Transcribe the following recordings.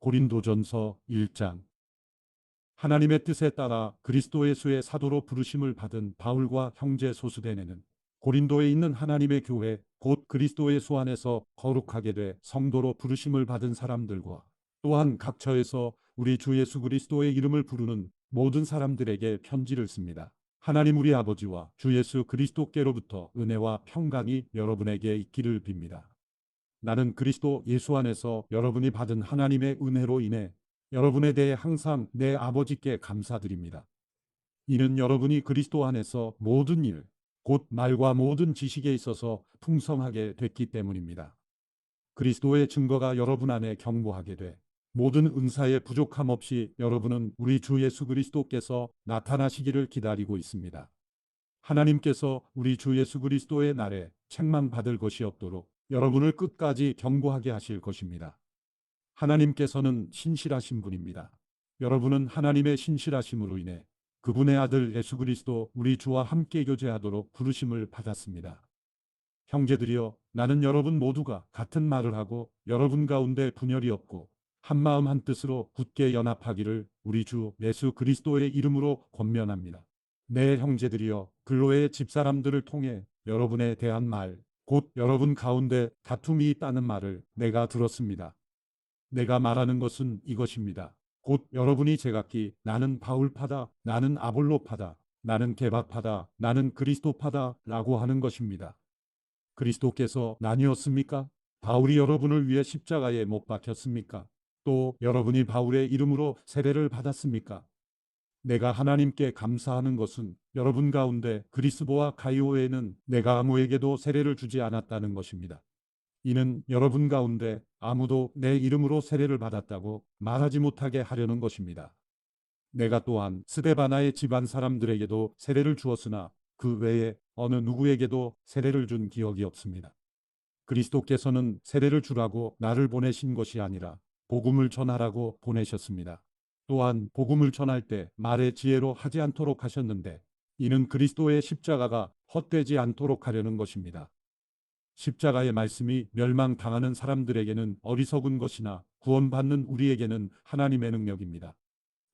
고린도전서 1장. 하나님의 뜻에 따라 그리스도 예수의 사도로 부르심을 받은 바울과 형제 소수대네는 고린도에 있는 하나님의 교회 곧 그리스도 예수 안에서 거룩하게 돼 성도로 부르심을 받은 사람들과 또한 각 처에서 우리 주 예수 그리스도의 이름을 부르는 모든 사람들에게 편지를 씁니다. 하나님 우리 아버지와 주 예수 그리스도께로부터 은혜와 평강이 여러분에게 있기를 빕니다. 나는 그리스도 예수 안에서 여러분이 받은 하나님의 은혜로 인해 여러분에 대해 항상 내 아버지께 감사드립니다. 이는 여러분이 그리스도 안에서 모든 일, 곧 말과 모든 지식에 있어서 풍성하게 됐기 때문입니다. 그리스도의 증거가 여러분 안에 경고하게 돼 모든 은사에 부족함 없이 여러분은 우리 주 예수 그리스도께서 나타나시기를 기다리고 있습니다. 하나님께서 우리 주 예수 그리스도의 날에 책망받을 것이 없도록 여러분을 끝까지 경고하게 하실 것입니다. 하나님께서는 신실하신 분입니다. 여러분은 하나님의 신실하심으로 인해 그분의 아들 예수 그리스도 우리 주와 함께 교제하도록 부르심을 받았습니다. 형제들이여, 나는 여러분 모두가 같은 말을 하고 여러분 가운데 분열이 없고 한마음 한뜻으로 굳게 연합하기를 우리 주 예수 그리스도의 이름으로 권면합니다. 내 형제들이여, 글로의 집사람들을 통해 여러분에 대한 말, 곧 여러분 가운데 다툼이 있다는 말을 내가 들었습니다. 내가 말하는 것은 이것입니다. 곧 여러분이 제각기 나는 바울파다, 나는 아볼로파다, 나는 게바파다, 나는 그리스도파다 라고 하는 것입니다. 그리스도께서 나뉘었습니까? 바울이 여러분을 위해 십자가에 못 박혔습니까? 또 여러분이 바울의 이름으로 세례를 받았습니까? 내가 하나님께 감사하는 것은 여러분 가운데 그리스보와 가이오 외에는 내가 아무에게도 세례를 주지 않았다는 것입니다. 이는 여러분 가운데 아무도 내 이름으로 세례를 받았다고 말하지 못하게 하려는 것입니다. 내가 또한 스데바나의 집안 사람들에게도 세례를 주었으나 그 외에 어느 누구에게도 세례를 준 기억이 없습니다. 그리스도께서는 세례를 주라고 나를 보내신 것이 아니라 복음을 전하라고 보내셨습니다. 또한 복음을 전할 때 말의 지혜로 하지 않도록 하셨는데 이는 그리스도의 십자가가 헛되지 않도록 하려는 것입니다. 십자가의 말씀이 멸망당하는 사람들에게는 어리석은 것이나 구원받는 우리에게는 하나님의 능력입니다.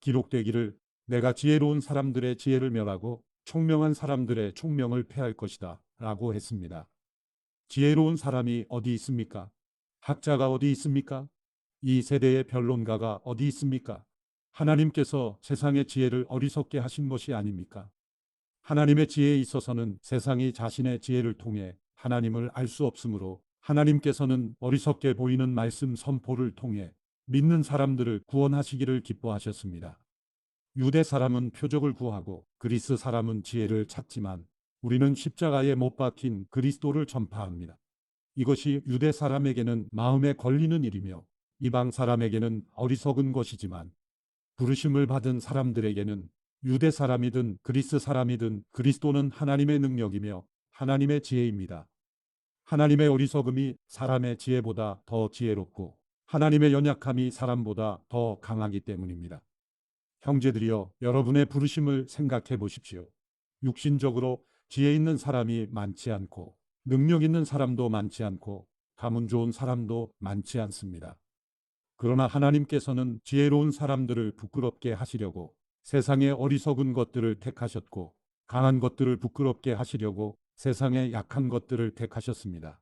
기록되기를 내가 지혜로운 사람들의 지혜를 멸하고 총명한 사람들의 총명을 패할 것이다 라고 했습니다. 지혜로운 사람이 어디 있습니까? 학자가 어디 있습니까? 이 세대의 변론가가 어디 있습니까? 하나님께서 세상의 지혜를 어리석게 하신 것이 아닙니까? 하나님의 지혜에 있어서는 세상이 자신의 지혜를 통해 하나님을 알 수 없으므로 하나님께서는 어리석게 보이는 말씀 선포를 통해 믿는 사람들을 구원하시기를 기뻐하셨습니다. 유대 사람은 표적을 구하고 그리스 사람은 지혜를 찾지만 우리는 십자가에 못 박힌 그리스도를 전파합니다. 이것이 유대 사람에게는 마음에 걸리는 일이며 이방 사람에게는 어리석은 것이지만 부르심을 받은 사람들에게는 유대 사람이든 그리스 사람이든 그리스도는 하나님의 능력이며 하나님의 지혜입니다. 하나님의 어리석음이 사람의 지혜보다 더 지혜롭고 하나님의 연약함이 사람보다 더 강하기 때문입니다. 형제들이여, 여러분의 부르심을 생각해 보십시오. 육신적으로 지혜 있는 사람이 많지 않고 능력 있는 사람도 많지 않고 가문 좋은 사람도 많지 않습니다. 그러나 하나님께서는 지혜로운 사람들을 부끄럽게 하시려고 세상의 어리석은 것들을 택하셨고 강한 것들을 부끄럽게 하시려고 세상의 약한 것들을 택하셨습니다.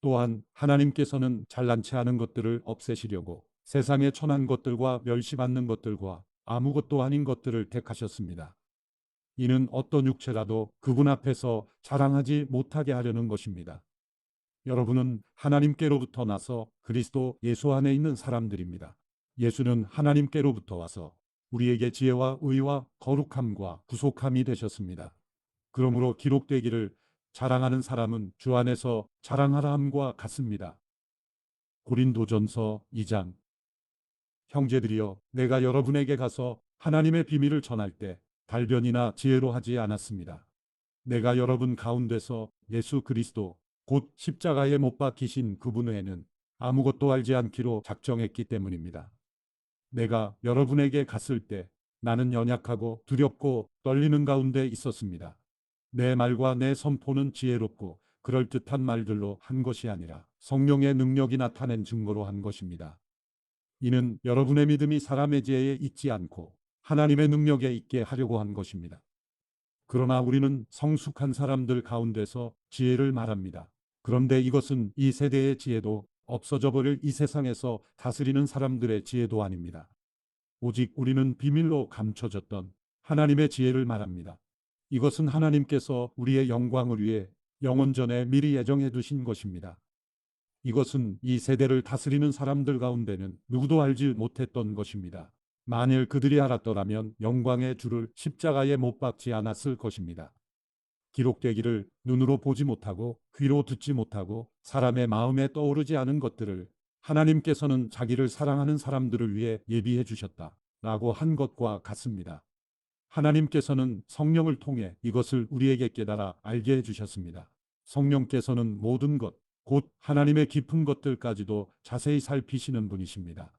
또한 하나님께서는 잘난치 않은 것들을 없애시려고 세상의 천한 것들과 멸시받는 것들과 아무것도 아닌 것들을 택하셨습니다. 이는 어떤 육체라도 그분 앞에서 자랑하지 못하게 하려는 것입니다. 여러분은 하나님께로부터 나서 그리스도 예수 안에 있는 사람들입니다. 예수는 하나님께로부터 와서 우리에게 지혜와 의와 거룩함과 구속함이 되셨습니다. 그러므로 기록되기를 자랑하는 사람은 주 안에서 자랑하라 함과 같습니다. 고린도전서 2장. 형제들이여, 내가 여러분에게 가서 하나님의 비밀을 전할 때 달변이나 지혜로 하지 않았습니다. 내가 여러분 가운데서 예수 그리스도 곧 십자가에 못 박히신 그분 외에는 아무것도 알지 않기로 작정했기 때문입니다. 내가 여러분에게 갔을 때 나는 연약하고 두렵고 떨리는 가운데 있었습니다. 내 말과 내 선포는 지혜롭고 그럴듯한 말들로 한 것이 아니라 성령의 능력이 나타낸 증거로 한 것입니다. 이는 여러분의 믿음이 사람의 지혜에 있지 않고 하나님의 능력에 있게 하려고 한 것입니다. 그러나 우리는 성숙한 사람들 가운데서 지혜를 말합니다. 그런데 이것은 이 세대의 지혜도 없어져 버릴 이 세상에서 다스리는 사람들의 지혜도 아닙니다. 오직 우리는 비밀로 감춰졌던 하나님의 지혜를 말합니다. 이것은 하나님께서 우리의 영광을 위해 영원전에 미리 예정해 두신 것입니다. 이것은 이 세대를 다스리는 사람들 가운데는 누구도 알지 못했던 것입니다. 만일 그들이 알았더라면 영광의 주를 십자가에 못 박지 않았을 것입니다. 기록되기를 눈으로 보지 못하고 귀로 듣지 못하고 사람의 마음에 떠오르지 않은 것들을 하나님께서는 자기를 사랑하는 사람들을 위해 예비해 주셨다 라고 한 것과 같습니다. 하나님께서는 성령을 통해 이것을 우리에게 깨달아 알게 해주셨습니다. 성령께서는 모든 것, 곧 하나님의 깊은 것들까지도 자세히 살피시는 분이십니다.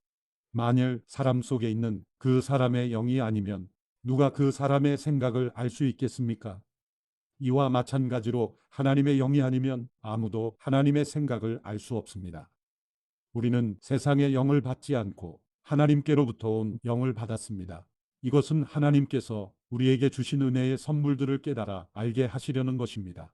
만일 사람 속에 있는 그 사람의 영이 아니면 누가 그 사람의 생각을 알 수 있겠습니까? 이와 마찬가지로 하나님의 영이 아니면 아무도 하나님의 생각을 알 수 없습니다. 우리는 세상의 영을 받지 않고 하나님께로부터 온 영을 받았습니다. 이것은 하나님께서 우리에게 주신 은혜의 선물들을 깨달아 알게 하시려는 것입니다.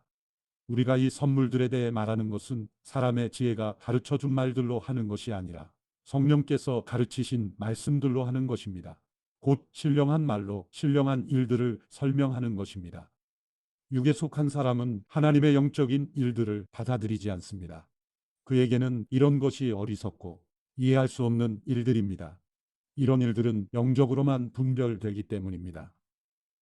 우리가 이 선물들에 대해 말하는 것은 사람의 지혜가 가르쳐 준 말들로 하는 것이 아니라 성령께서 가르치신 말씀들로 하는 것입니다. 곧 신령한 말로 신령한 일들을 설명하는 것입니다. 육에 속한 사람은 하나님의 영적인 일들을 받아들이지 않습니다. 그에게는 이런 것이 어리석고 이해할 수 없는 일들입니다. 이런 일들은 영적으로만 분별되기 때문입니다.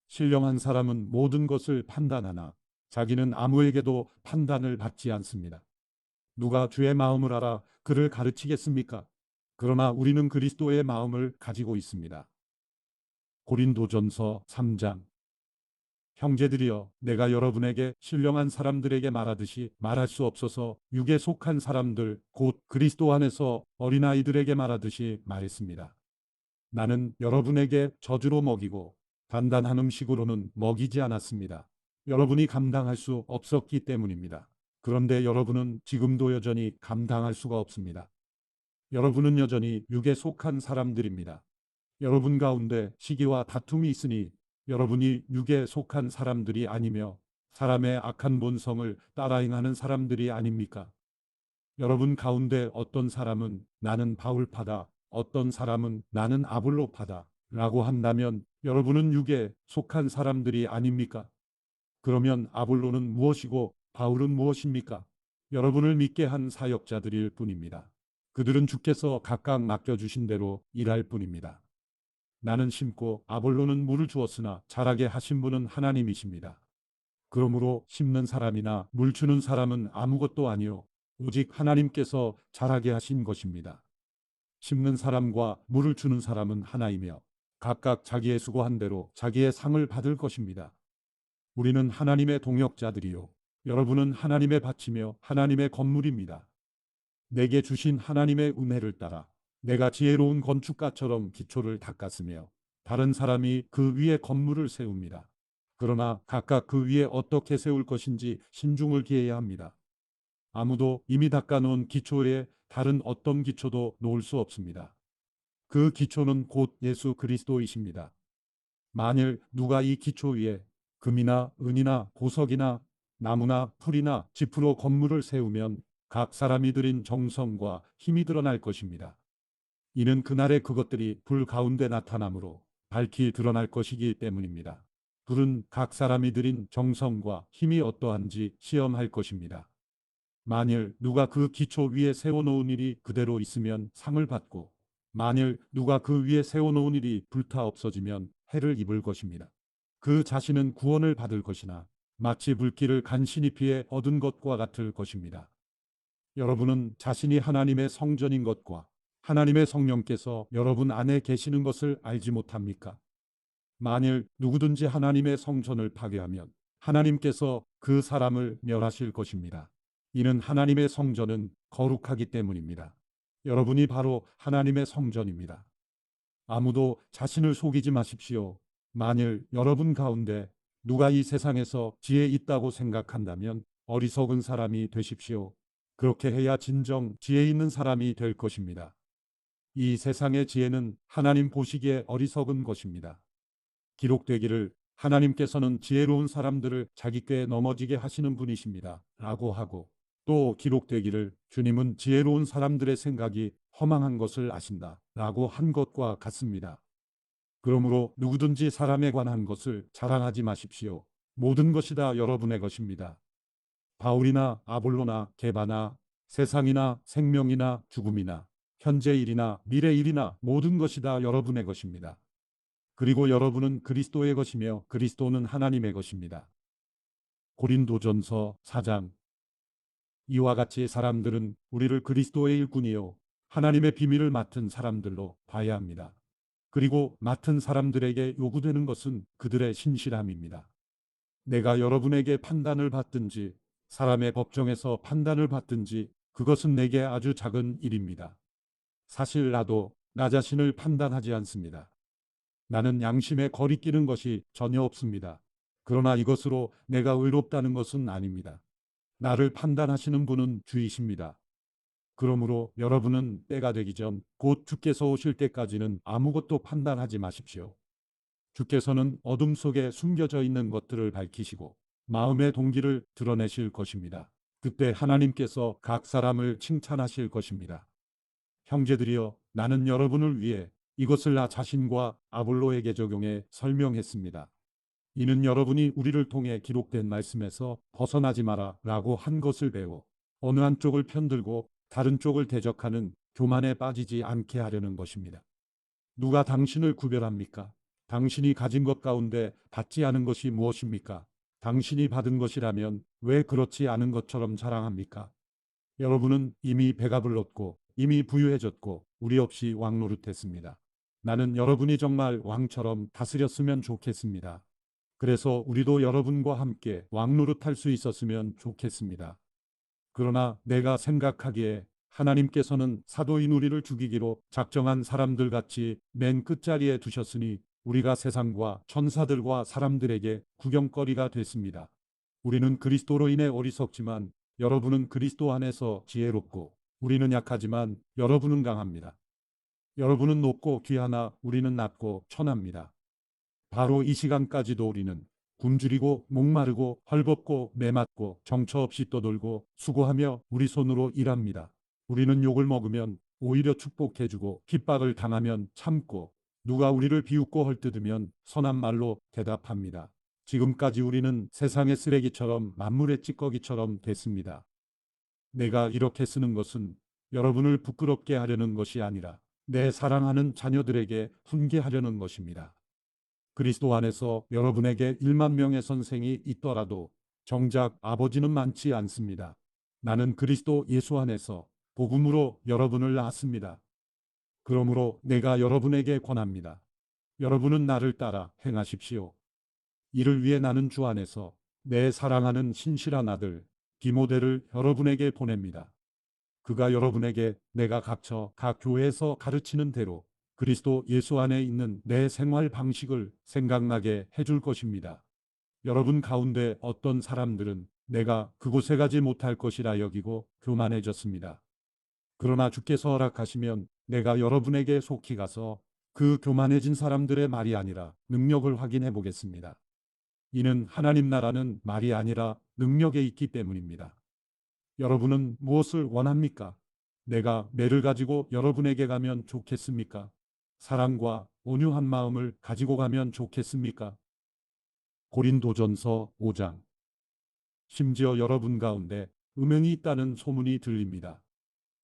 신령한 사람은 모든 것을 판단하나 자기는 아무에게도 판단을 받지 않습니다. 누가 주의 마음을 알아 그를 가르치겠습니까? 그러나 우리는 그리스도의 마음을 가지고 있습니다. 고린도전서 3장. 형제들이여, 내가 여러분에게 신령한 사람들에게 말하듯이 말할 수 없어서 육에 속한 사람들 곧 그리스도 안에서 어린아이들에게 말하듯이 말했습니다. 나는 여러분에게 저주로 먹이고 단단한 음식으로는 먹이지 않았습니다. 여러분이 감당할 수 없었기 때문입니다. 그런데 여러분은 지금도 여전히 감당할 수가 없습니다. 여러분은 여전히 육에 속한 사람들입니다. 여러분 가운데 시기와 다툼이 있으니 여러분이 육에 속한 사람들이 아니며 사람의 악한 본성을 따라 행하는 사람들이 아닙니까? 여러분 가운데 어떤 사람은 나는 바울파다, 어떤 사람은 나는 아볼로파다 라고 한다면 여러분은 육에 속한 사람들이 아닙니까? 그러면 아볼로는 무엇이고 바울은 무엇입니까? 여러분을 믿게 한 사역자들일 뿐입니다. 그들은 주께서 각각 맡겨주신 대로 일할 뿐입니다. 나는 심고 아볼로는 물을 주었으나 자라게 하신 분은 하나님이십니다. 그러므로 심는 사람이나 물 주는 사람은 아무것도 아니요 오직 하나님께서 자라게 하신 것입니다. 심는 사람과 물을 주는 사람은 하나이며 각각 자기의 수고한 대로 자기의 상을 받을 것입니다. 우리는 하나님의 동역자들이요 여러분은 하나님의 밭이며 하나님의 건물입니다. 내게 주신 하나님의 은혜를 따라 내가 지혜로운 건축가처럼 기초를 닦았으며 다른 사람이 그 위에 건물을 세웁니다. 그러나 각각 그 위에 어떻게 세울 것인지 신중을 기해야 합니다. 아무도 이미 닦아놓은 기초에 다른 어떤 기초도 놓을 수 없습니다. 그 기초는 곧 예수 그리스도이십니다. 만일 누가 이 기초 위에 금이나 은이나 보석이나 나무나 풀이나 짚으로 건물을 세우면 각 사람이 들인 정성과 힘이 드러날 것입니다. 이는 그날에 그것들이 불 가운데 나타나므로 밝히 드러날 것이기 때문입니다. 불은 각 사람이 들인 정성과 힘이 어떠한지 시험할 것입니다. 만일 누가 그 기초 위에 세워놓은 일이 그대로 있으면 상을 받고 만일 누가 그 위에 세워놓은 일이 불타 없어지면 해를 입을 것입니다. 그 자신은 구원을 받을 것이나 마치 불길을 간신히 피해 얻은 것과 같을 것입니다. 여러분은 자신이 하나님의 성전인 것과 하나님의 성령께서 여러분 안에 계시는 것을 알지 못합니까? 만일 누구든지 하나님의 성전을 파괴하면 하나님께서 그 사람을 멸하실 것입니다. 이는 하나님의 성전은 거룩하기 때문입니다. 여러분이 바로 하나님의 성전입니다. 아무도 자신을 속이지 마십시오. 만일 여러분 가운데 누가 이 세상에서 지혜 있다고 생각한다면 어리석은 사람이 되십시오. 그렇게 해야 진정 지혜 있는 사람이 될 것입니다. 이 세상의 지혜는 하나님 보시기에 어리석은 것입니다. 기록되기를 하나님께서는 지혜로운 사람들을 자기 꾀에 넘어지게 하시는 분이십니다. 라고 하고 또 기록되기를 주님은 지혜로운 사람들의 생각이 허망한 것을 아신다. 라고 한 것과 같습니다. 그러므로 누구든지 사람에 관한 것을 자랑하지 마십시오. 모든 것이 다 여러분의 것입니다. 바울이나 아볼로나 게바나 세상이나 생명이나 죽음이나 현재 일이나 미래 일이나 모든 것이 다 여러분의 것입니다. 그리고 여러분은 그리스도의 것이며 그리스도는 하나님의 것입니다. 고린도전서 4장. 이와 같이 사람들은 우리를 그리스도의 일꾼이요 하나님의 비밀을 맡은 사람들로 봐야 합니다. 그리고 맡은 사람들에게 요구되는 것은 그들의 신실함입니다. 내가 여러분에게 판단을 받든지 사람의 법정에서 판단을 받든지 그것은 내게 아주 작은 일입니다. 사실 나도 나 자신을 판단하지 않습니다. 나는 양심에 거리끼는 것이 전혀 없습니다. 그러나 이것으로 내가 의롭다는 것은 아닙니다. 나를 판단하시는 분은 주이십니다. 그러므로 여러분은 때가 되기 전 곧 주께서 오실 때까지는 아무것도 판단하지 마십시오. 주께서는 어둠 속에 숨겨져 있는 것들을 밝히시고 마음의 동기를 드러내실 것입니다. 그때 하나님께서 각 사람을 칭찬하실 것입니다. 형제들이여, 나는 여러분을 위해 이것을 나 자신과 아볼로에게 적용해 설명했습니다. 이는 여러분이 우리를 통해 기록된 말씀에서 벗어나지 마라 라고 한 것을 배워 어느 한쪽을 편들고 다른 쪽을 대적하는 교만에 빠지지 않게 하려는 것입니다. 누가 당신을 구별합니까? 당신이 가진 것 가운데 받지 않은 것이 무엇입니까? 당신이 받은 것이라면 왜 그렇지 않은 것처럼 자랑합니까? 여러분은 이미 배가 불렀고 이미 부유해졌고 우리 없이 왕 노릇했습니다. 나는 여러분이 정말 왕처럼 다스렸으면 좋겠습니다. 그래서 우리도 여러분과 함께 왕 노릇할 수 있었으면 좋겠습니다. 그러나 내가 생각하기에 하나님께서는 사도인 우리를 죽이기로 작정한 사람들 같이 맨 끝자리에 두셨으니 우리가 세상과 천사들과 사람들에게 구경거리가 됐습니다. 우리는 그리스도로 인해 어리석지만 여러분은 그리스도 안에서 지혜롭고 우리는 약하지만 여러분은 강합니다. 여러분은 높고 귀하나 우리는 낮고 천합니다. 바로 이 시간까지도 우리는 굶주리고 목마르고 헐벗고 매맞고 정처 없이 떠돌고 수고하며 우리 손으로 일합니다. 우리는 욕을 먹으면 오히려 축복해주고 핍박을 당하면 참고 누가 우리를 비웃고 헐뜯으면 선한 말로 대답합니다. 지금까지 우리는 세상의 쓰레기처럼 만물의 찌꺼기처럼 됐습니다. 내가 이렇게 쓰는 것은 여러분을 부끄럽게 하려는 것이 아니라 내 사랑하는 자녀들에게 훈계하려는 것입니다. 그리스도 안에서 여러분에게 1만 명의 선생이 있더라도 정작 아버지는 많지 않습니다. 나는 그리스도 예수 안에서 복음으로 여러분을 낳았습니다. 그러므로 내가 여러분에게 권합니다. 여러분은 나를 따라 행하십시오. 이를 위해 나는 주 안에서 내 사랑하는 신실한 아들 디모데를 여러분에게 보냅니다. 그가 여러분에게 내가 각처 각 교회에서 가르치는 대로 그리스도 예수 안에 있는 내 생활 방식을 생각나게 해줄 것입니다. 여러분 가운데 어떤 사람들은 내가 그곳에 가지 못할 것이라 여기고 교만해졌습니다. 그러나 주께서 허락하시면 내가 여러분에게 속히 가서 그 교만해진 사람들의 말이 아니라 능력을 확인해 보겠습니다. 이는 하나님 나라는 말이 아니라 능력에 있기 때문입니다. 여러분은 무엇을 원합니까? 내가 매를 가지고 여러분에게 가면 좋겠습니까? 사랑과 온유한 마음을 가지고 가면 좋겠습니까? 고린도전서 5장. 심지어 여러분 가운데 음행이 있다는 소문이 들립니다.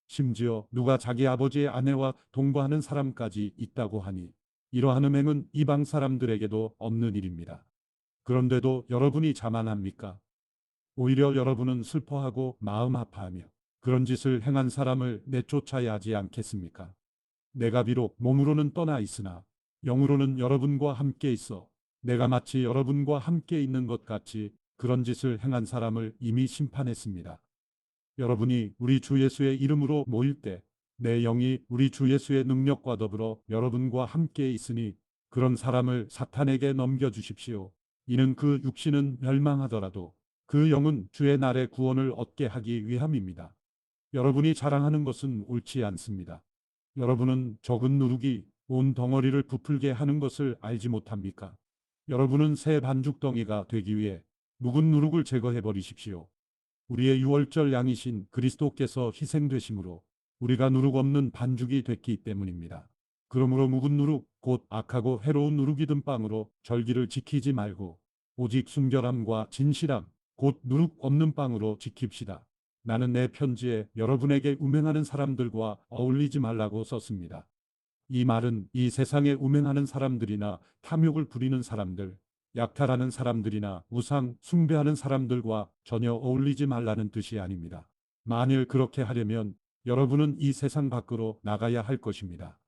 심지어 누가 자기 아버지의 아내와 동거하는 사람까지 있다고 하니 이러한 음행은 이방 사람들에게도 없는 일입니다. 그런데도 여러분이 자만합니까? 오히려 여러분은 슬퍼하고 마음 아파하며 그런 짓을 행한 사람을 내쫓아야 하지 않겠습니까? 내가 비록 몸으로는 떠나 있으나 영으로는 여러분과 함께 있어 내가 마치 여러분과 함께 있는 것 같이 그런 짓을 행한 사람을 이미 심판했습니다. 여러분이 우리 주 예수의 이름으로 모일 때 내 영이 우리 주 예수의 능력과 더불어 여러분과 함께 있으니 그런 사람을 사탄에게 넘겨주십시오. 이는 그 육신은 멸망하더라도 그 영은 주의 날에 구원을 얻게 하기 위함입니다. 여러분이 자랑하는 것은 옳지 않습니다. 여러분은 적은 누룩이 온 덩어리를 부풀게 하는 것을 알지 못합니까? 여러분은 새 반죽덩이가 되기 위해 묵은 누룩을 제거해 버리십시오. 우리의 유월절 양이신 그리스도께서 희생되심으로 우리가 누룩 없는 반죽이 됐기 때문입니다. 그러므로 묵은 누룩, 곧 악하고 해로운 누룩이 든 빵으로 절기를 지키지 말고 오직 순결함과 진실함, 곧 누룩 없는 빵으로 지킵시다. 나는 내 편지에 여러분에게 음행하는 사람들과 어울리지 말라고 썼습니다. 이 말은 이 세상에 음행하는 사람들이나 탐욕을 부리는 사람들, 약탈하는 사람들이나 우상 숭배하는 사람들과 전혀 어울리지 말라는 뜻이 아닙니다. 만일 그렇게 하려면 여러분은 이 세상 밖으로 나가야 할 것입니다.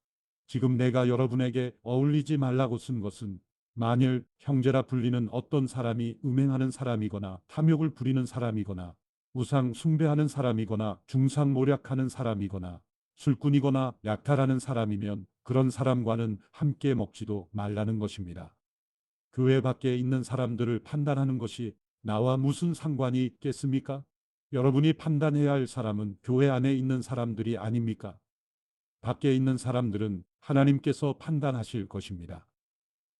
지금 내가 여러분에게 어울리지 말라고 쓴 것은 만일 형제라 불리는 어떤 사람이 음행하는 사람이거나 탐욕을 부리는 사람이거나 우상 숭배하는 사람이거나 중상모략하는 사람이거나 술꾼이거나 약탈하는 사람이면 그런 사람과는 함께 먹지도 말라는 것입니다. 교회 밖에 있는 사람들을 판단하는 것이 나와 무슨 상관이 있겠습니까? 여러분이 판단해야 할 사람은 교회 안에 있는 사람들이 아닙니까? 밖에 있는 사람들은 하나님께서 판단하실 것입니다.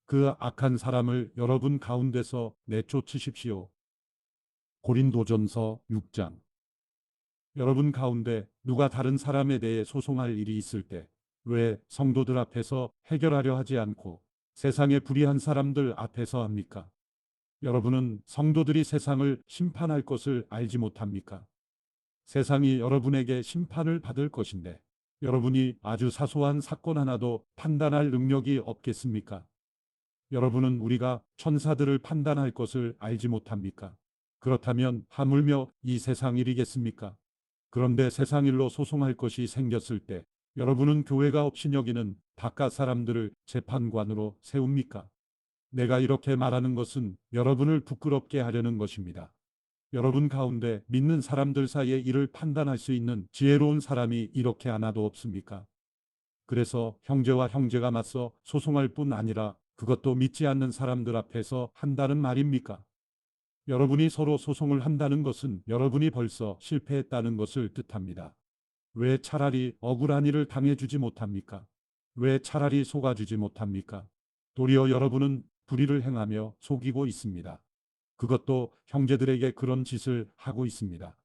그 악한 사람을 여러분 가운데서 내쫓으십시오. 고린도전서 6장. 여러분 가운데 누가 다른 사람에 대해 소송할 일이 있을 때 왜 성도들 앞에서 해결하려 하지 않고 세상의 불의한 사람들 앞에서 합니까? 여러분은 성도들이 세상을 심판할 것을 알지 못합니까? 세상이 여러분에게 심판을 받을 것인데 여러분이 아주 사소한 사건 하나도 판단할 능력이 없겠습니까? 여러분은 우리가 천사들을 판단할 것을 알지 못합니까? 그렇다면 하물며 이 세상 일이겠습니까? 그런데 세상 일로 소송할 것이 생겼을 때 여러분은 교회가 없인 여기는 바깥 사람들을 재판관으로 세웁니까? 내가 이렇게 말하는 것은 여러분을 부끄럽게 하려는 것입니다. 여러분 가운데 믿는 사람들 사이에 이를 판단할 수 있는 지혜로운 사람이 이렇게 하나도 없습니까? 그래서 형제와 형제가 맞서 소송할 뿐 아니라 그것도 믿지 않는 사람들 앞에서 한다는 말입니까? 여러분이 서로 소송을 한다는 것은 여러분이 벌써 실패했다는 것을 뜻합니다. 왜 차라리 억울한 일을 당해주지 못합니까? 왜 차라리 속아주지 못합니까? 도리어 여러분은 불의를 행하며 속이고 있습니다. 그것도 형제들에게 그런 짓을 하고 있습니다.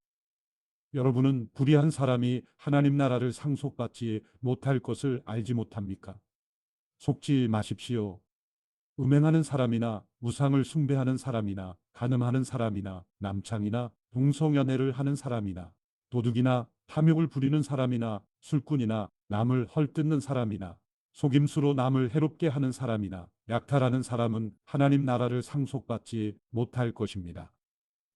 여러분은 불의한 사람이 하나님 나라를 상속받지 못할 것을 알지 못합니까? 속지 마십시오. 음행하는 사람이나 우상을 숭배하는 사람이나 간음하는 사람이나 남창이나 동성연애를 하는 사람이나 도둑이나 탐욕을 부리는 사람이나 술꾼이나 남을 헐뜯는 사람이나 속임수로 남을 해롭게 하는 사람이나 약탈하는 사람은 하나님 나라를 상속받지 못할 것입니다.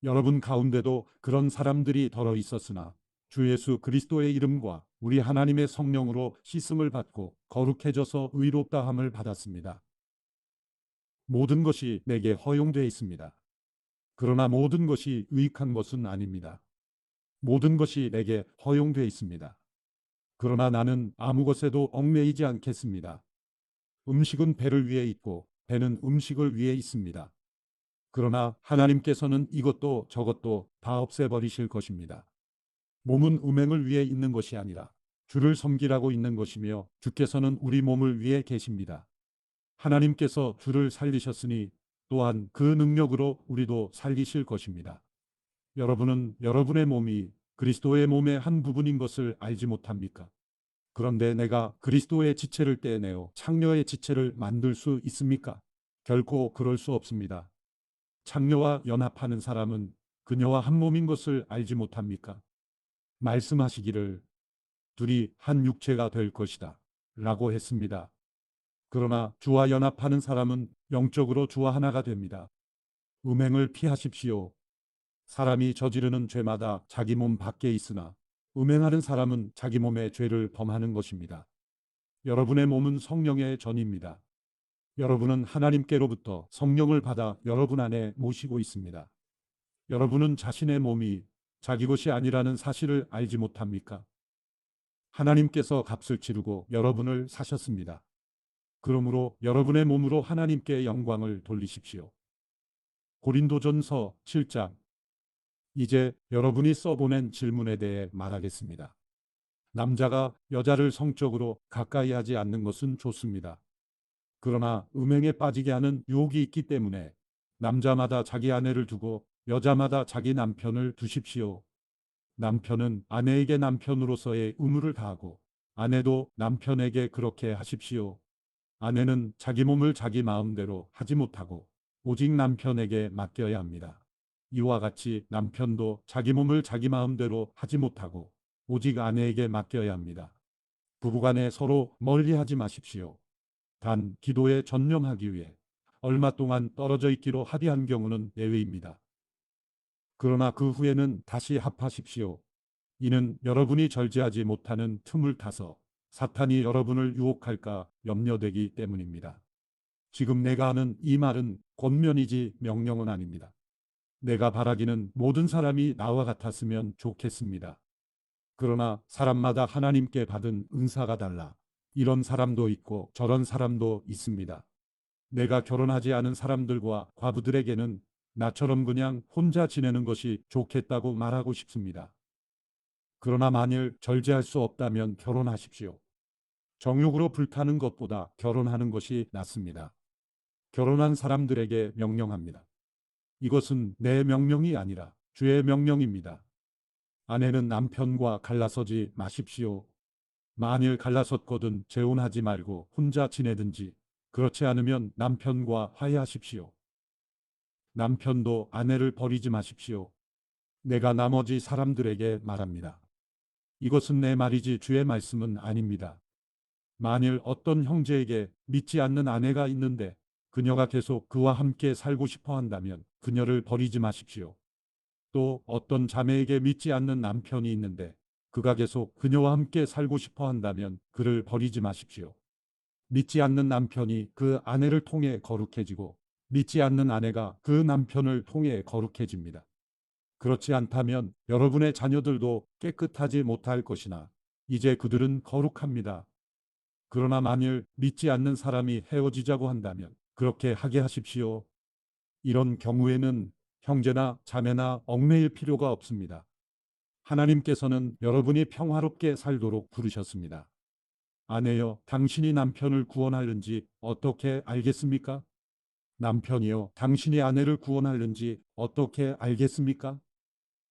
여러분 가운데도 그런 사람들이 더러 있었으나 주 예수 그리스도의 이름과 우리 하나님의 성령으로 씻음을 받고 거룩해져서 의롭다함을 받았습니다. 모든 것이 내게 허용되어 있습니다. 그러나 모든 것이 유익한 것은 아닙니다. 모든 것이 내게 허용되어 있습니다. 그러나 나는 아무 것에도 얽매이지 않겠습니다. 음식은 배를 위해 있고 배는 음식을 위해 있습니다. 그러나 하나님께서는 이것도 저것도 다 없애버리실 것입니다. 몸은 음행을 위해 있는 것이 아니라 주를 섬기라고 있는 것이며 주께서는 우리 몸을 위해 계십니다. 하나님께서 주를 살리셨으니 또한 그 능력으로 우리도 살리실 것입니다. 여러분은 여러분의 몸이 그리스도의 몸의 한 부분인 것을 알지 못합니까? 그런데 내가 그리스도의 지체를 떼내어 창녀의 지체를 만들 수 있습니까? 결코 그럴 수 없습니다. 창녀와 연합하는 사람은 그녀와 한 몸인 것을 알지 못합니까? 말씀하시기를 둘이 한 육체가 될 것이다 라고 했습니다. 그러나 주와 연합하는 사람은 영적으로 주와 하나가 됩니다. 음행을 피하십시오. 사람이 저지르는 죄마다 자기 몸 밖에 있으나 음행하는 사람은 자기 몸의 죄를 범하는 것입니다. 여러분의 몸은 성령의 전입니다. 여러분은 하나님께로부터 성령을 받아 여러분 안에 모시고 있습니다. 여러분은 자신의 몸이 자기 것이 아니라는 사실을 알지 못합니까? 하나님께서 값을 치르고 여러분을 사셨습니다. 그러므로 여러분의 몸으로 하나님께 영광을 돌리십시오. 고린도전서 7장. 이제 여러분이 써보낸 질문에 대해 말하겠습니다. 남자가 여자를 성적으로 가까이 하지 않는 것은 좋습니다. 그러나 음행에 빠지게 하는 유혹이 있기 때문에 남자마다 자기 아내를 두고 여자마다 자기 남편을 두십시오. 남편은 아내에게 남편으로서의 의무를 다하고 아내도 남편에게 그렇게 하십시오. 아내는 자기 몸을 자기 마음대로 하지 못하고 오직 남편에게 맡겨야 합니다. 이와 같이 남편도 자기 몸을 자기 마음대로 하지 못하고 오직 아내에게 맡겨야 합니다. 부부간에 서로 멀리하지 마십시오. 단 기도에 전념하기 위해 얼마 동안 떨어져 있기로 합의한 경우는 예외입니다. 그러나 그 후에는 다시 합하십시오. 이는 여러분이 절제하지 못하는 틈을 타서 사탄이 여러분을 유혹할까 염려되기 때문입니다. 지금 내가 하는 이 말은 권면이지 명령은 아닙니다. 내가 바라기는 모든 사람이 나와 같았으면 좋겠습니다. 그러나 사람마다 하나님께 받은 은사가 달라 이런 사람도 있고 저런 사람도 있습니다. 내가 결혼하지 않은 사람들과 과부들에게는 나처럼 그냥 혼자 지내는 것이 좋겠다고 말하고 싶습니다. 그러나 만일 절제할 수 없다면 결혼하십시오. 정욕으로 불타는 것보다 결혼하는 것이 낫습니다. 결혼한 사람들에게 명령합니다. 이것은 내 명령이 아니라 주의 명령입니다. 아내는 남편과 갈라서지 마십시오. 만일 갈라섰거든 재혼하지 말고 혼자 지내든지 그렇지 않으면 남편과 화해하십시오. 남편도 아내를 버리지 마십시오. 내가 나머지 사람들에게 말합니다. 이것은 내 말이지 주의 말씀은 아닙니다. 만일 어떤 형제에게 믿지 않는 아내가 있는데 그녀가 계속 그와 함께 살고 싶어 한다면 그녀를 버리지 마십시오. 또 어떤 자매에게 믿지 않는 남편이 있는데 그가 계속 그녀와 함께 살고 싶어 한다면 그를 버리지 마십시오. 믿지 않는 남편이 그 아내를 통해 거룩해지고 믿지 않는 아내가 그 남편을 통해 거룩해집니다. 그렇지 않다면 여러분의 자녀들도 깨끗하지 못할 것이나 이제 그들은 거룩합니다. 그러나 만일 믿지 않는 사람이 헤어지자고 한다면 그렇게 하게 하십시오. 이런 경우에는 형제나 자매나 얽매일 필요가 없습니다. 하나님께서는 여러분이 평화롭게 살도록 부르셨습니다. 아내여, 당신이 남편을 구원하는지 어떻게 알겠습니까? 남편이여, 당신이 아내를 구원하는지 어떻게 알겠습니까?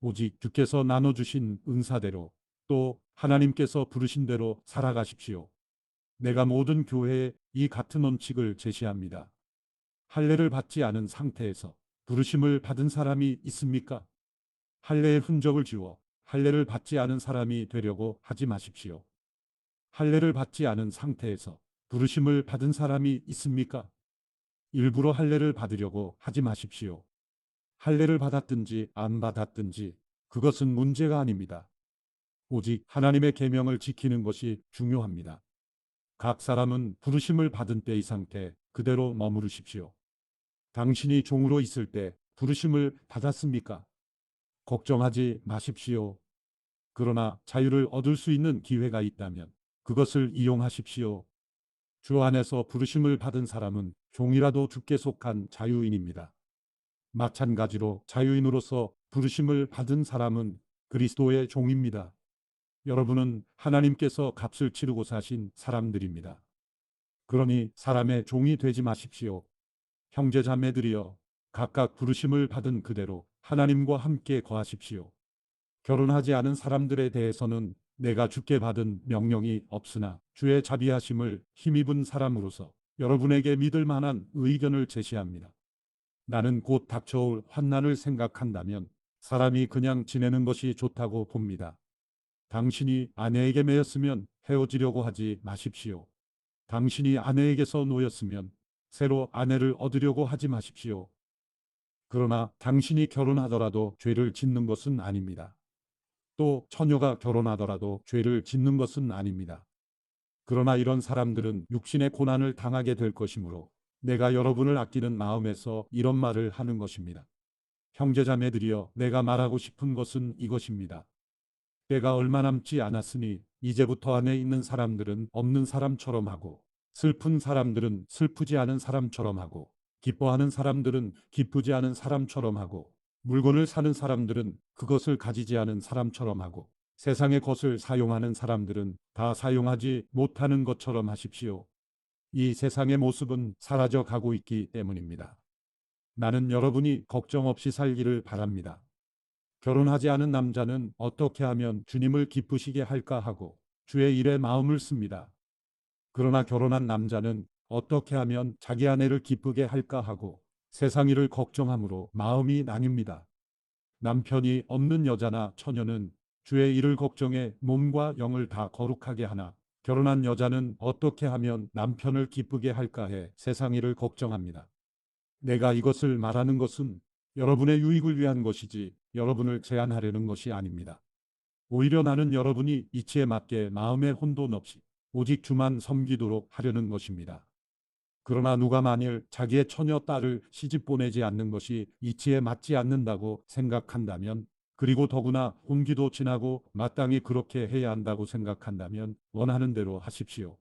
오직 주께서 나눠주신 은사대로 또 하나님께서 부르신 대로 살아가십시오. 내가 모든 교회에 이 같은 원칙을 제시합니다. 할례를 받지 않은 상태에서 부르심을 받은 사람이 있습니까? 할례의 흔적을 지워 할례를 받지 않은 사람이 되려고 하지 마십시오. 할례를 받지 않은 상태에서 부르심을 받은 사람이 있습니까? 일부러 할례를 받으려고 하지 마십시오. 할례를 받았든지 안 받았든지 그것은 문제가 아닙니다. 오직 하나님의 계명을 지키는 것이 중요합니다. 각 사람은 부르심을 받은 때의 상태 그대로 머무르십시오. 당신이 종으로 있을 때 부르심을 받았습니까? 걱정하지 마십시오. 그러나 자유를 얻을 수 있는 기회가 있다면 그것을 이용하십시오. 주 안에서 부르심을 받은 사람은 종이라도 주께 속한 자유인입니다. 마찬가지로 자유인으로서 부르심을 받은 사람은 그리스도의 종입니다. 여러분은 하나님께서 값을 치르고 사신 사람들입니다. 그러니 사람의 종이 되지 마십시오. 형제 자매들이여, 각각 부르심을 받은 그대로 하나님과 함께 거하십시오. 결혼하지 않은 사람들에 대해서는 내가 주께 받은 명령이 없으나 주의 자비하심을 힘입은 사람으로서 여러분에게 믿을 만한 의견을 제시합니다. 나는 곧 닥쳐올 환난을 생각한다면 사람이 그냥 지내는 것이 좋다고 봅니다. 당신이 아내에게 매였으면 헤어지려고 하지 마십시오. 당신이 아내에게서 놓였으면 새로 아내를 얻으려고 하지 마십시오. 그러나 당신이 결혼하더라도 죄를 짓는 것은 아닙니다. 또 처녀가 결혼하더라도 죄를 짓는 것은 아닙니다. 그러나 이런 사람들은 육신의 고난을 당하게 될 것이므로 내가 여러분을 아끼는 마음에서 이런 말을 하는 것입니다. 형제자매들이여, 내가 말하고 싶은 것은 이것입니다. 때가 얼마 남지 않았으니 이제부터 안에 있는 사람들은 없는 사람처럼 하고 슬픈 사람들은 슬프지 않은 사람처럼 하고 기뻐하는 사람들은 기쁘지 않은 사람처럼 하고 물건을 사는 사람들은 그것을 가지지 않은 사람처럼 하고 세상의 것을 사용하는 사람들은 다 사용하지 못하는 것처럼 하십시오. 이 세상의 모습은 사라져 가고 있기 때문입니다. 나는 여러분이 걱정 없이 살기를 바랍니다. 결혼하지 않은 남자는 어떻게 하면 주님을 기쁘시게 할까 하고 주의 일에 마음을 씁니다. 그러나 결혼한 남자는 어떻게 하면 자기 아내를 기쁘게 할까 하고 세상 일을 걱정함으로 마음이 나뉩니다. 남편이 없는 여자나 처녀는 주의 일을 걱정해 몸과 영을 다 거룩하게 하나 결혼한 여자는 어떻게 하면 남편을 기쁘게 할까 해 세상 일을 걱정합니다. 내가 이것을 말하는 것은 여러분의 유익을 위한 것이지 여러분을 제한하려는 것이 아닙니다. 오히려 나는 여러분이 이치에 맞게 마음의 혼돈 없이 오직 주만 섬기도록 하려는 것입니다. 그러나 누가 만일 자기의 처녀 딸을 시집 보내지 않는 것이 이치에 맞지 않는다고 생각한다면, 그리고 더구나 혼기도 지나고 마땅히 그렇게 해야 한다고 생각한다면 원하는 대로 하십시오.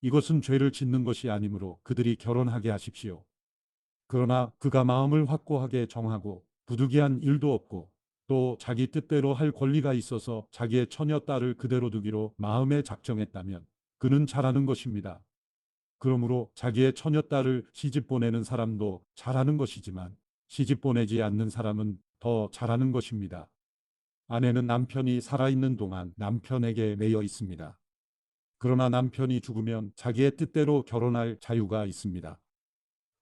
이것은 죄를 짓는 것이 아니므로 그들이 결혼하게 하십시오. 그러나 그가 마음을 확고하게 정하고 부득이한 일도 없고 또 자기 뜻대로 할 권리가 있어서 자기의 처녀 딸을 그대로 두기로 마음에 작정했다면 그는 잘하는 것입니다. 그러므로 자기의 처녀딸을 시집 보내는 사람도 잘하는 것이지만 시집 보내지 않는 사람은 더 잘하는 것입니다. 아내는 남편이 살아있는 동안 남편에게 매여 있습니다. 그러나 남편이 죽으면 자기의 뜻대로 결혼할 자유가 있습니다.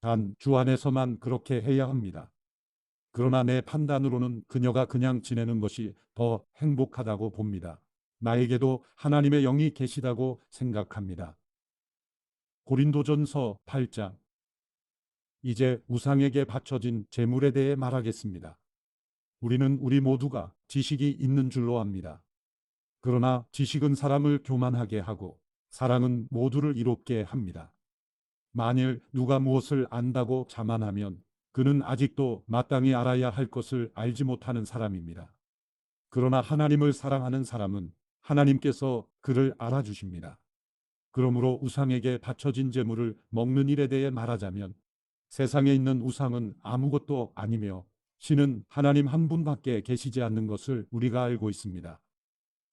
단 주 안에서만 그렇게 해야 합니다. 그러나 내 판단으로는 그녀가 그냥 지내는 것이 더 행복하다고 봅니다. 나에게도 하나님의 영이 계시다고 생각합니다. 고린도전서 8장. 이제 우상에게 바쳐진 제물에 대해 말하겠습니다. 우리는 우리 모두가 지식이 있는 줄로 압니다. 그러나 지식은 사람을 교만하게 하고 사랑은 모두를 이롭게 합니다. 만일 누가 무엇을 안다고 자만하면 그는 아직도 마땅히 알아야 할 것을 알지 못하는 사람입니다. 그러나 하나님을 사랑하는 사람은 하나님께서 그를 알아주십니다. 그러므로 우상에게 바쳐진 제물을 먹는 일에 대해 말하자면 세상에 있는 우상은 아무것도 아니며 신은 하나님 한 분밖에 계시지 않는 것을 우리가 알고 있습니다.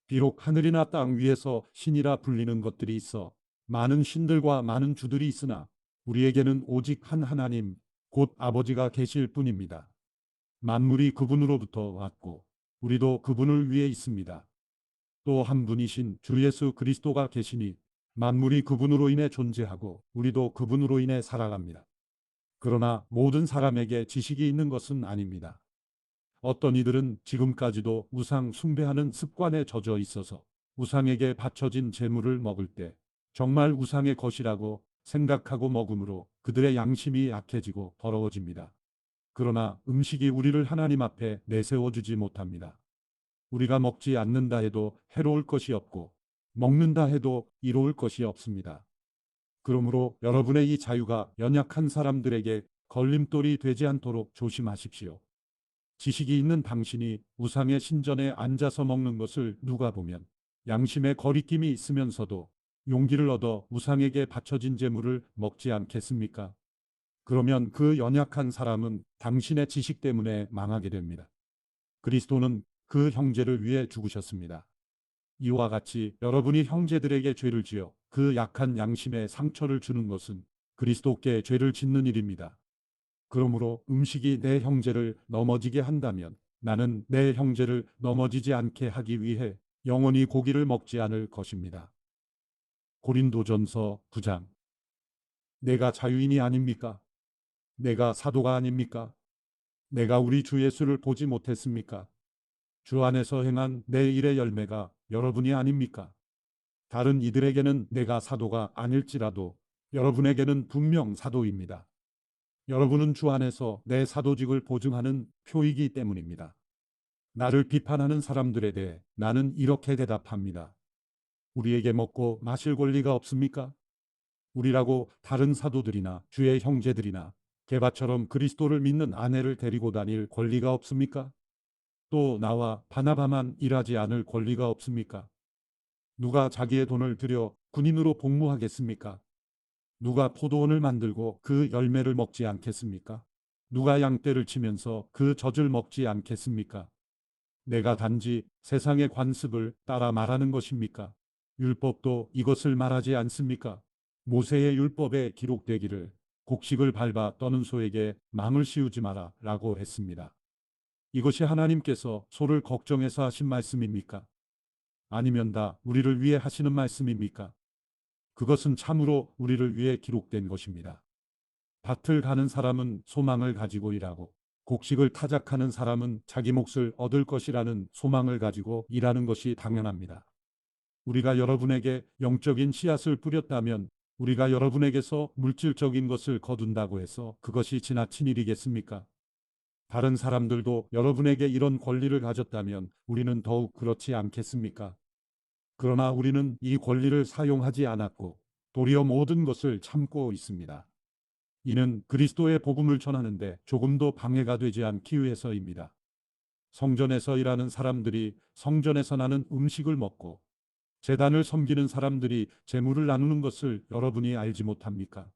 비록 하늘이나 땅 위에서 신이라 불리는 것들이 있어 많은 신들과 많은 주들이 있으나 우리에게는 오직 한 하나님, 곧 아버지가 계실 뿐입니다. 만물이 그분으로부터 왔고 우리도 그분을 위해 있습니다. 또 한 분이신 주 예수 그리스도가 계시니 만물이 그분으로 인해 존재하고 우리도 그분으로 인해 살아갑니다. 그러나 모든 사람에게 지식이 있는 것은 아닙니다. 어떤 이들은 지금까지도 우상 숭배하는 습관에 젖어 있어서 우상에게 바쳐진 제물을 먹을 때 정말 우상의 것이라고 생각하고 먹음으로 그들의 양심이 약해지고 더러워집니다. 그러나 음식이 우리를 하나님 앞에 내세워주지 못합니다. 우리가 먹지 않는다 해도 해로울 것이 없고 먹는다 해도 이로울 것이 없습니다. 그러므로 여러분의 이 자유가 연약한 사람들에게 걸림돌이 되지 않도록 조심하십시오. 지식이 있는 당신이 우상의 신전에 앉아서 먹는 것을 누가 보면 양심의 거리낌이 있으면서도 용기를 얻어 우상에게 바쳐진 제물을 먹지 않겠습니까? 그러면 그 연약한 사람은 당신의 지식 때문에 망하게 됩니다. 그리스도는 그 형제를 위해 죽으셨습니다. 이와 같이 여러분이 형제들에게 죄를 지어 그 약한 양심에 상처를 주는 것은 그리스도께 죄를 짓는 일입니다. 그러므로 음식이 내 형제를 넘어지게 한다면 나는 내 형제를 넘어지지 않게 하기 위해 영원히 고기를 먹지 않을 것입니다. 고린도전서 9장. 내가 자유인이 아닙니까? 내가 사도가 아닙니까? 내가 우리 주 예수를 보지 못했습니까? 주 안에서 행한 내 일의 열매가 여러분이 아닙니까? 다른 이들에게는 내가 사도가 아닐지라도 여러분에게는 분명 사도입니다. 여러분은 주 안에서 내 사도직을 보증하는 표이기 때문입니다. 나를 비판하는 사람들에 대해 나는 이렇게 대답합니다. 우리에게 먹고 마실 권리가 없습니까? 우리라고 다른 사도들이나 주의 형제들이나 게바처럼 그리스도를 믿는 아내를 데리고 다닐 권리가 없습니까? 또 나와 바나바만 일하지 않을 권리가 없습니까? 누가 자기의 돈을 들여 군인으로 복무하겠습니까? 누가 포도원을 만들고 그 열매를 먹지 않겠습니까? 누가 양떼를 치면서 그 젖을 먹지 않겠습니까? 내가 단지 세상의 관습을 따라 말하는 것입니까? 율법도 이것을 말하지 않습니까? 모세의 율법에 기록되기를 곡식을 밟아 떠는 소에게 망을 씌우지 마라 라고 했습니다. 이것이 하나님께서 소를 걱정해서 하신 말씀입니까? 아니면 다 우리를 위해 하시는 말씀입니까? 그것은 참으로 우리를 위해 기록된 것입니다. 밭을 가는 사람은 소망을 가지고 일하고 곡식을 타작하는 사람은 자기 몫을 얻을 것이라는 소망을 가지고 일하는 것이 당연합니다. 우리가 여러분에게 영적인 씨앗을 뿌렸다면 우리가 여러분에게서 물질적인 것을 거둔다고 해서 그것이 지나친 일이겠습니까? 다른 사람들도 여러분에게 이런 권리를 가졌다면 우리는 더욱 그렇지 않겠습니까? 그러나 우리는 이 권리를 사용하지 않았고 도리어 모든 것을 참고 있습니다. 이는 그리스도의 복음을 전하는데 조금도 방해가 되지 않기 위해서입니다. 성전에서 일하는 사람들이 성전에서 나는 음식을 먹고 제단을 섬기는 사람들이 재물을 나누는 것을 여러분이 알지 못합니까?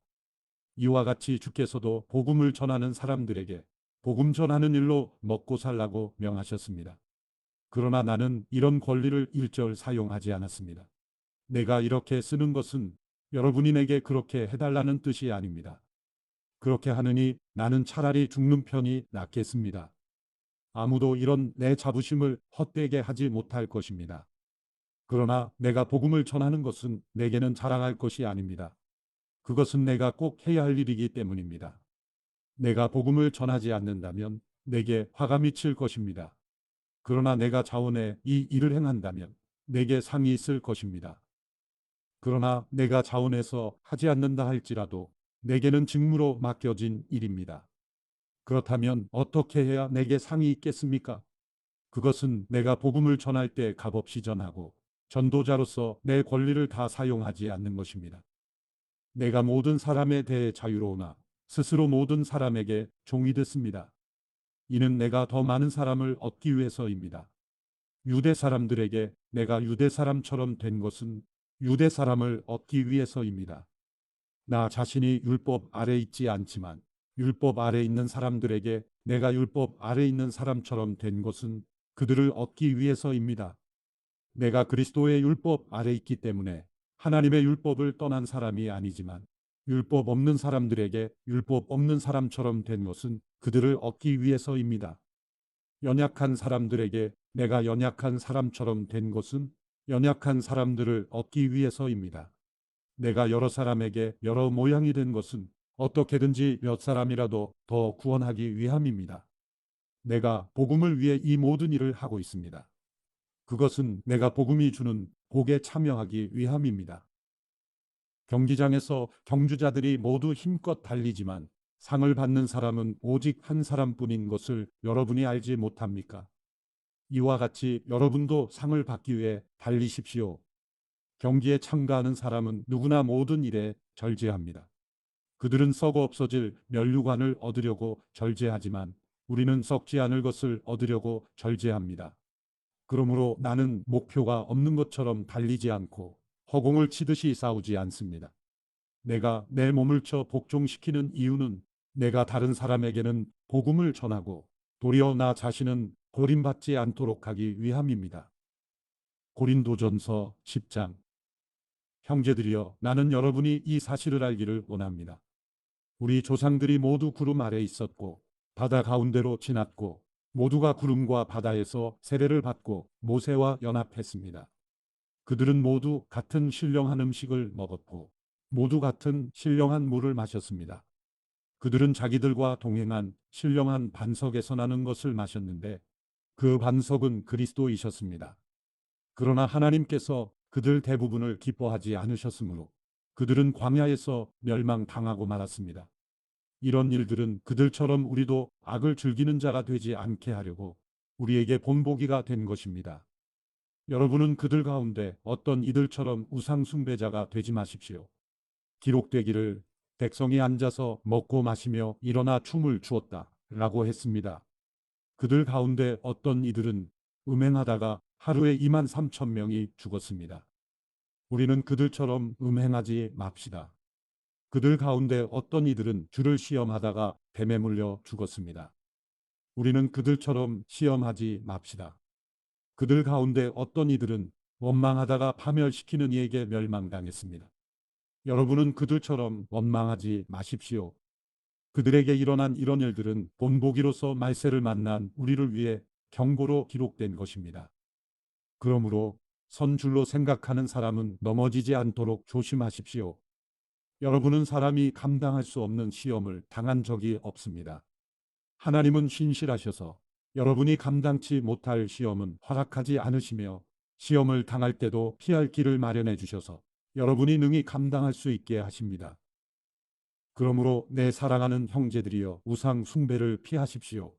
이와 같이 주께서도 복음을 전하는 사람들에게 복음 전하는 일로 먹고 살라고 명하셨습니다. 그러나 나는 이런 권리를 일절 사용하지 않았습니다. 내가 이렇게 쓰는 것은 여러분이 내게 그렇게 해달라는 뜻이 아닙니다. 그렇게 하느니 나는 차라리 죽는 편이 낫겠습니다. 아무도 이런 내 자부심을 헛되게 하지 못할 것입니다. 그러나 내가 복음을 전하는 것은 내게는 자랑할 것이 아닙니다. 그것은 내가 꼭 해야 할 일이기 때문입니다. 내가 복음을 전하지 않는다면 내게 화가 미칠 것입니다. 그러나 내가 자원해 이 일을 행한다면 내게 상이 있을 것입니다. 그러나 내가 자원해서 하지 않는다 할지라도 내게는 직무로 맡겨진 일입니다. 그렇다면 어떻게 해야 내게 상이 있겠습니까? 그것은 내가 복음을 전할 때 값없이 전하고 전도자로서 내 권리를 다 사용하지 않는 것입니다. 내가 모든 사람에 대해 자유로우나 스스로 모든 사람에게 종이 됐습니다. 이는 내가 더 많은 사람을 얻기 위해서입니다. 유대 사람들에게 내가 유대 사람처럼 된 것은 유대 사람을 얻기 위해서입니다. 나 자신이 율법 아래 있지 않지만 율법 아래 있는 사람들에게 내가 율법 아래 있는 사람처럼 된 것은 그들을 얻기 위해서입니다. 내가 그리스도의 율법 아래 있기 때문에 하나님의 율법을 떠난 사람이 아니지만 율법 없는 사람들에게 율법 없는 사람처럼 된 것은 그들을 얻기 위해서입니다. 연약한 사람들에게 내가 연약한 사람처럼 된 것은 연약한 사람들을 얻기 위해서입니다. 내가 여러 사람에게 여러 모양이 된 것은 어떻게든지 몇 사람이라도 더 구원하기 위함입니다. 내가 복음을 위해 이 모든 일을 하고 있습니다. 그것은 내가 복음이 주는 복에 참여하기 위함입니다. 경기장에서 경주자들이 모두 힘껏 달리지만 상을 받는 사람은 오직 한 사람뿐인 것을 여러분이 알지 못합니까? 이와 같이 여러분도 상을 받기 위해 달리십시오. 경기에 참가하는 사람은 누구나 모든 일에 절제합니다. 그들은 썩어 없어질 면류관을 얻으려고 절제하지만 우리는 썩지 않을 것을 얻으려고 절제합니다. 그러므로 나는 목표가 없는 것처럼 달리지 않고 허공을 치듯이 싸우지 않습니다. 내가 내 몸을 쳐 복종시키는 이유는 내가 다른 사람에게는 복음을 전하고 도리어 나 자신은 버림받지 않도록 하기 위함입니다. 고린도전서 10장. 형제들이여, 나는 여러분이 이 사실을 알기를 원합니다. 우리 조상들이 모두 구름 아래 있었고 바다 가운데로 지났고 모두가 구름과 바다에서 세례를 받고 모세와 연합했습니다. 그들은 모두 같은 신령한 음식을 먹었고 모두 같은 신령한 물을 마셨습니다. 그들은 자기들과 동행한 신령한 반석에서 나는 것을 마셨는데 그 반석은 그리스도이셨습니다. 그러나 하나님께서 그들 대부분을 기뻐하지 않으셨으므로 그들은 광야에서 멸망당하고 말았습니다. 이런 일들은 그들처럼 우리도 악을 즐기는 자가 되지 않게 하려고 우리에게 본보기가 된 것입니다. 여러분은 그들 가운데 어떤 이들처럼 우상숭배자가 되지 마십시오. 기록되기를 백성이 앉아서 먹고 마시며 일어나 춤을 추었다 라고 했습니다. 그들 가운데 어떤 이들은 음행하다가 하루에 2만 3천 명이 죽었습니다. 우리는 그들처럼 음행하지 맙시다. 그들 가운데 어떤 이들은 주를 시험하다가 뱀에 물려 죽었습니다. 우리는 그들처럼 시험하지 맙시다. 그들 가운데 어떤 이들은 원망하다가 파멸시키는 이에게 멸망당했습니다. 여러분은 그들처럼 원망하지 마십시오. 그들에게 일어난 이런 일들은 본보기로서 말세를 만난 우리를 위해 경고로 기록된 것입니다. 그러므로 선줄로 생각하는 사람은 넘어지지 않도록 조심하십시오. 여러분은 사람이 감당할 수 없는 시험을 당한 적이 없습니다. 하나님은 신실하셔서 여러분이 감당치 못할 시험은 허락하지 않으시며 시험을 당할 때도 피할 길을 마련해 주셔서 여러분이 능히 감당할 수 있게 하십니다. 그러므로 내 사랑하는 형제들이여 우상 숭배를 피하십시오.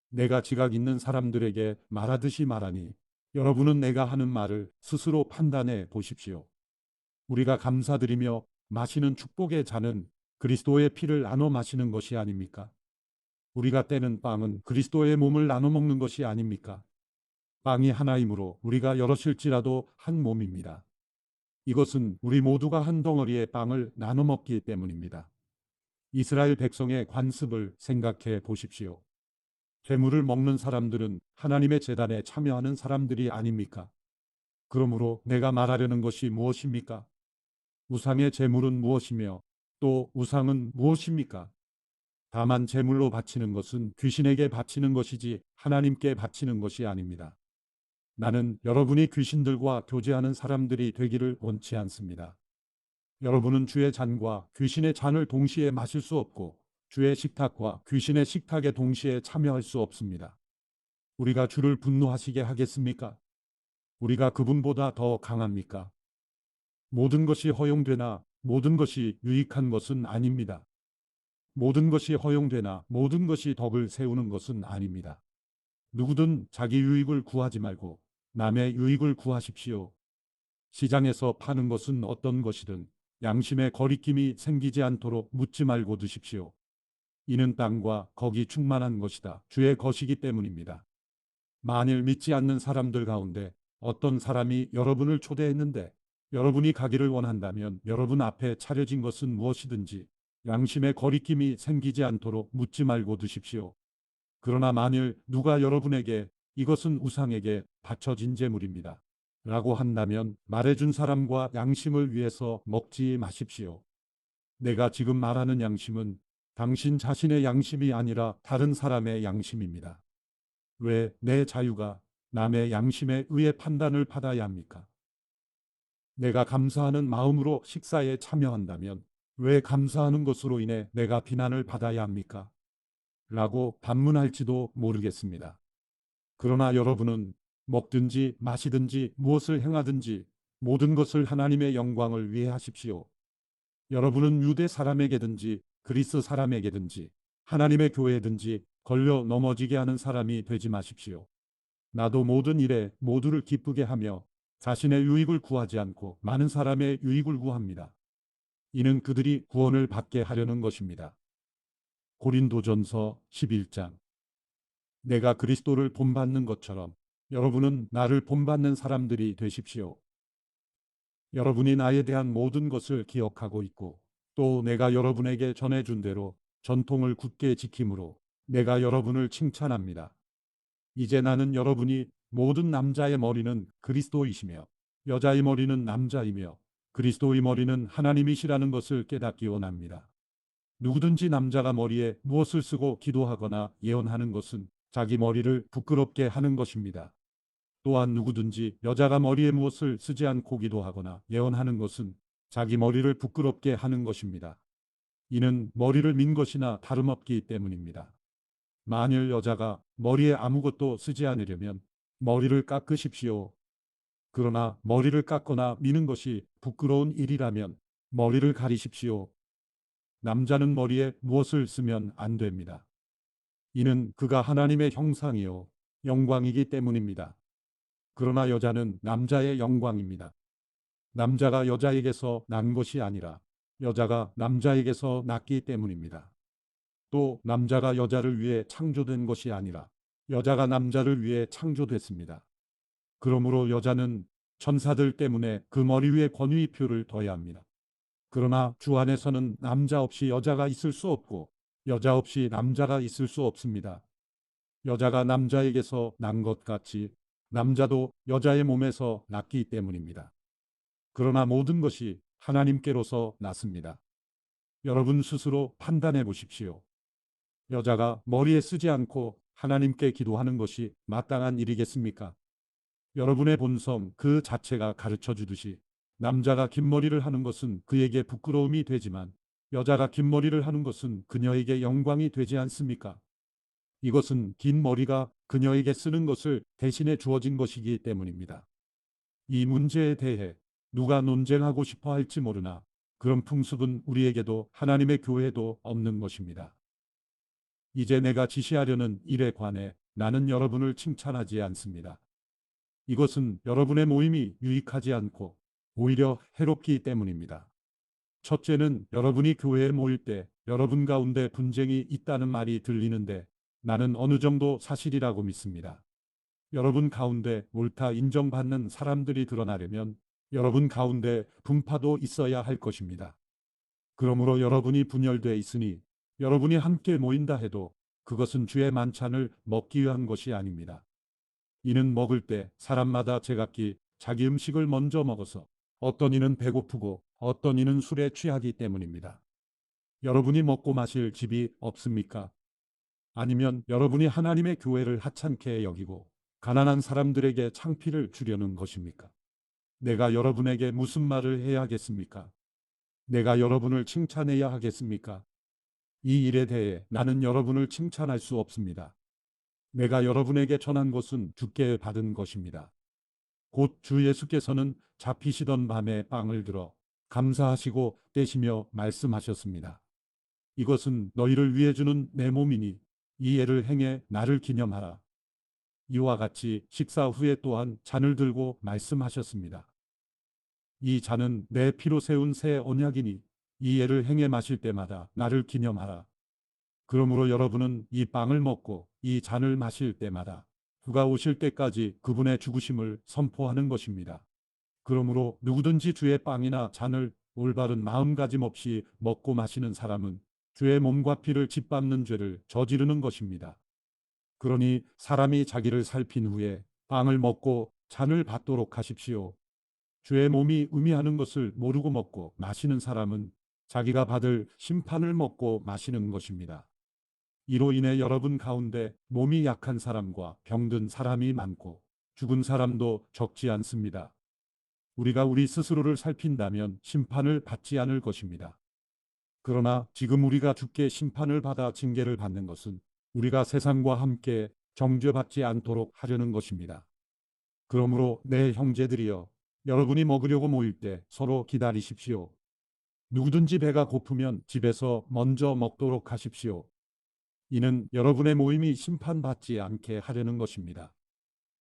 내가 지각 있는 사람들에게 말하듯이 말하니 여러분은 내가 하는 말을 스스로 판단해 보십시오. 우리가 감사드리며 마시는 축복의 잔은 그리스도의 피를 나눠 마시는 것이 아닙니까? 우리가 떼는 빵은 그리스도의 몸을 나눠 먹는 것이 아닙니까? 빵이 하나이므로 우리가 여럿일지라도 한 몸입니다. 이것은 우리 모두가 한 덩어리의 빵을 나눠 먹기 때문입니다. 이스라엘 백성의 관습을 생각해 보십시오. 재물을 먹는 사람들은 하나님의 제단에 참여하는 사람들이 아닙니까? 그러므로 내가 말하려는 것이 무엇입니까? 우상의 제물은 무엇이며 또 우상은 무엇입니까? 다만 제물로 바치는 것은 귀신에게 바치는 것이지 하나님께 바치는 것이 아닙니다. 나는 여러분이 귀신들과 교제하는 사람들이 되기를 원치 않습니다. 여러분은 주의 잔과 귀신의 잔을 동시에 마실 수 없고 주의 식탁과 귀신의 식탁에 동시에 참여할 수 없습니다. 우리가 주를 분노하시게 하겠습니까? 우리가 그분보다 더 강합니까? 모든 것이 허용되나 모든 것이 유익한 것은 아닙니다. 모든 것이 허용되나 모든 것이 덕을 세우는 것은 아닙니다. 누구든 자기 유익을 구하지 말고 남의 유익을 구하십시오. 시장에서 파는 것은 어떤 것이든 양심의 거리낌이 생기지 않도록 묻지 말고 드십시오. 이는 땅과 거기 충만한 것이다. 주의 것이기 때문입니다. 만일 믿지 않는 사람들 가운데 어떤 사람이 여러분을 초대했는데 여러분이 가기를 원한다면 여러분 앞에 차려진 것은 무엇이든지 양심의 거리낌이 생기지 않도록 묻지 말고 드십시오. 그러나 만일 누가 여러분에게 이것은 우상에게 바쳐진 제물입니다 라고 한다면 말해준 사람과 양심을 위해서 먹지 마십시오. 내가 지금 말하는 양심은 당신 자신의 양심이 아니라 다른 사람의 양심입니다. 왜 내 자유가 남의 양심에 의해 판단을 받아야 합니까? 내가 감사하는 마음으로 식사에 참여한다면 왜 감사하는 것으로 인해 내가 비난을 받아야 합니까? 라고 반문할지도 모르겠습니다. 그러나 여러분은 먹든지 마시든지 무엇을 행하든지 모든 것을 하나님의 영광을 위해 하십시오. 여러분은 유대 사람에게든지 그리스 사람에게든지 하나님의 교회든지 걸려 넘어지게 하는 사람이 되지 마십시오. 나도 모든 일에 모두를 기쁘게 하며 자신의 유익을 구하지 않고 많은 사람의 유익을 구합니다. 이는 그들이 구원을 받게 하려는 것입니다. 고린도전서 11장. 내가 그리스도를 본받는 것처럼 여러분은 나를 본받는 사람들이 되십시오. 여러분이 나에 대한 모든 것을 기억하고 있고 또 내가 여러분에게 전해준 대로 전통을 굳게 지킴으로 내가 여러분을 칭찬합니다. 이제 나는 여러분이 모든 남자의 머리는 그리스도이시며 여자의 머리는 남자이며 그리스도의 머리는 하나님이시라는 것을 깨닫기 원합니다. 누구든지 남자가 머리에 무엇을 쓰고 기도하거나 예언하는 것은 자기 머리를 부끄럽게 하는 것입니다. 또한 누구든지 여자가 머리에 무엇을 쓰지 않고 기도하거나 예언하는 것은 자기 머리를 부끄럽게 하는 것입니다. 이는 머리를 민 것이나 다름없기 때문입니다. 만일 여자가 머리에 아무것도 쓰지 않으려면 머리를 깎으십시오. 그러나 머리를 깎거나 미는 것이 부끄러운 일이라면 머리를 가리십시오. 남자는 머리에 무엇을 쓰면 안 됩니다. 이는 그가 하나님의 형상이요 영광이기 때문입니다. 그러나 여자는 남자의 영광입니다. 남자가 여자에게서 난 것이 아니라 여자가 남자에게서 났기 때문입니다. 또 남자가 여자를 위해 창조된 것이 아니라 여자가 남자를 위해 창조됐습니다. 그러므로 여자는 천사들 때문에 그 머리 위에 권위표를 둬야 합니다. 그러나 주 안에서는 남자 없이 여자가 있을 수 없고 여자 없이 남자가 있을 수 없습니다. 여자가 남자에게서 난 것 같이 남자도 여자의 몸에서 났기 때문입니다. 그러나 모든 것이 하나님께로서 났습니다. 여러분 스스로 판단해 보십시오. 여자가 머리에 쓰지 않고 하나님께 기도하는 것이 마땅한 일이겠습니까? 여러분의 본성 그 자체가 가르쳐 주듯이 남자가 긴 머리를 하는 것은 그에게 부끄러움이 되지만 여자가 긴 머리를 하는 것은 그녀에게 영광이 되지 않습니까? 이것은 긴 머리가 그녀에게 쓰는 것을 대신해 주어진 것이기 때문입니다. 이 문제에 대해 누가 논쟁하고 싶어 할지 모르나 그런 풍습은 우리에게도 하나님의 교회도 없는 것입니다. 이제 내가 지시하려는 일에 관해 나는 여러분을 칭찬하지 않습니다. 이것은 여러분의 모임이 유익하지 않고 오히려 해롭기 때문입니다. 첫째는 여러분이 교회에 모일 때 여러분 가운데 분쟁이 있다는 말이 들리는데 나는 어느 정도 사실이라고 믿습니다. 여러분 가운데 옳다 인정받는 사람들이 드러나려면 여러분 가운데 분파도 있어야 할 것입니다. 그러므로 여러분이 분열돼 있으니 여러분이 함께 모인다 해도 그것은 주의 만찬을 먹기 위한 것이 아닙니다. 이는 먹을 때 사람마다 제각기 자기 음식을 먼저 먹어서 어떤 이는 배고프고 어떤 이는 술에 취하기 때문입니다. 여러분이 먹고 마실 집이 없습니까? 아니면 여러분이 하나님의 교회를 하찮게 여기고 가난한 사람들에게 창피를 주려는 것입니까? 내가 여러분에게 무슨 말을 해야겠습니까? 내가 여러분을 칭찬해야 하겠습니까? 이 일에 대해 나는 여러분을 칭찬할 수 없습니다. 내가 여러분에게 전한 것은 주께 받은 것입니다. 곧 주 예수께서는 잡히시던 밤에 빵을 들어 감사하시고 떼시며 말씀하셨습니다. 이것은 너희를 위해 주는 내 몸이니 이 예를 행해 나를 기념하라. 이와 같이 식사 후에 또한 잔을 들고 말씀하셨습니다. 이 잔은 내 피로 세운 새 언약이니 이 예를 행해 마실 때마다 나를 기념하라. 그러므로 여러분은 이 빵을 먹고 이 잔을 마실 때마다 그가 오실 때까지 그분의 죽으심을 선포하는 것입니다. 그러므로 누구든지 주의 빵이나 잔을 올바른 마음가짐 없이 먹고 마시는 사람은 주의 몸과 피를 짓밟는 죄를 저지르는 것입니다. 그러니 사람이 자기를 살핀 후에 빵을 먹고 잔을 받도록 하십시오. 주의 몸이 의미하는 것을 모르고 먹고 마시는 사람은 자기가 받을 심판을 먹고 마시는 것입니다. 이로 인해 여러분 가운데 몸이 약한 사람과 병든 사람이 많고 죽은 사람도 적지 않습니다. 우리가 우리 스스로를 살핀다면 심판을 받지 않을 것입니다. 그러나 지금 우리가 주께 심판을 받아 징계를 받는 것은 우리가 세상과 함께 정죄받지 않도록 하려는 것입니다. 그러므로 내 형제들이여, 여러분이 먹으려고 모일 때 서로 기다리십시오. 누구든지 배가 고프면 집에서 먼저 먹도록 하십시오. 이는 여러분의 모임이 심판받지 않게 하려는 것입니다.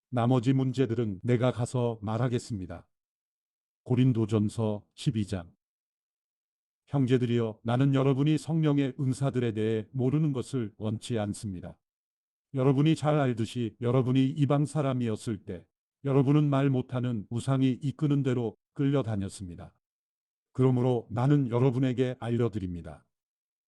나머지 문제들은 내가 가서 말하겠습니다. 고린도전서 12장. 형제들이여, 나는 여러분이 성령의 은사들에 대해 모르는 것을 원치 않습니다. 여러분이 잘 알듯이 여러분이 이방 사람이었을 때 여러분은 말 못하는 우상이 이끄는 대로 끌려다녔습니다. 그러므로 나는 여러분에게 알려드립니다.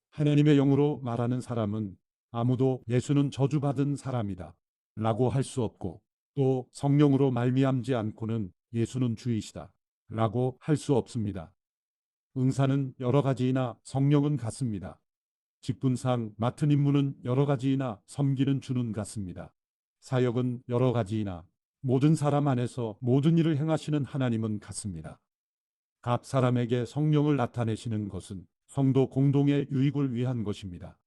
하나님의 영으로 말하는 사람은 아무도 예수는 저주받은 사람이다 라고 할 수 없고, 또 성령으로 말미암지 않고는 예수는 주이시다 라고 할 수 없습니다. 은사는 여러 가지이나 성령은 같습니다. 직분상 맡은 임무는 여러 가지이나 섬기는 주는 같습니다. 사역은 여러 가지이나 모든 사람 안에서 모든 일을 행하시는 하나님은 같습니다. 각 사람에게 성령을 나타내시는 것은 성도 공동의 유익을 위한 것입니다.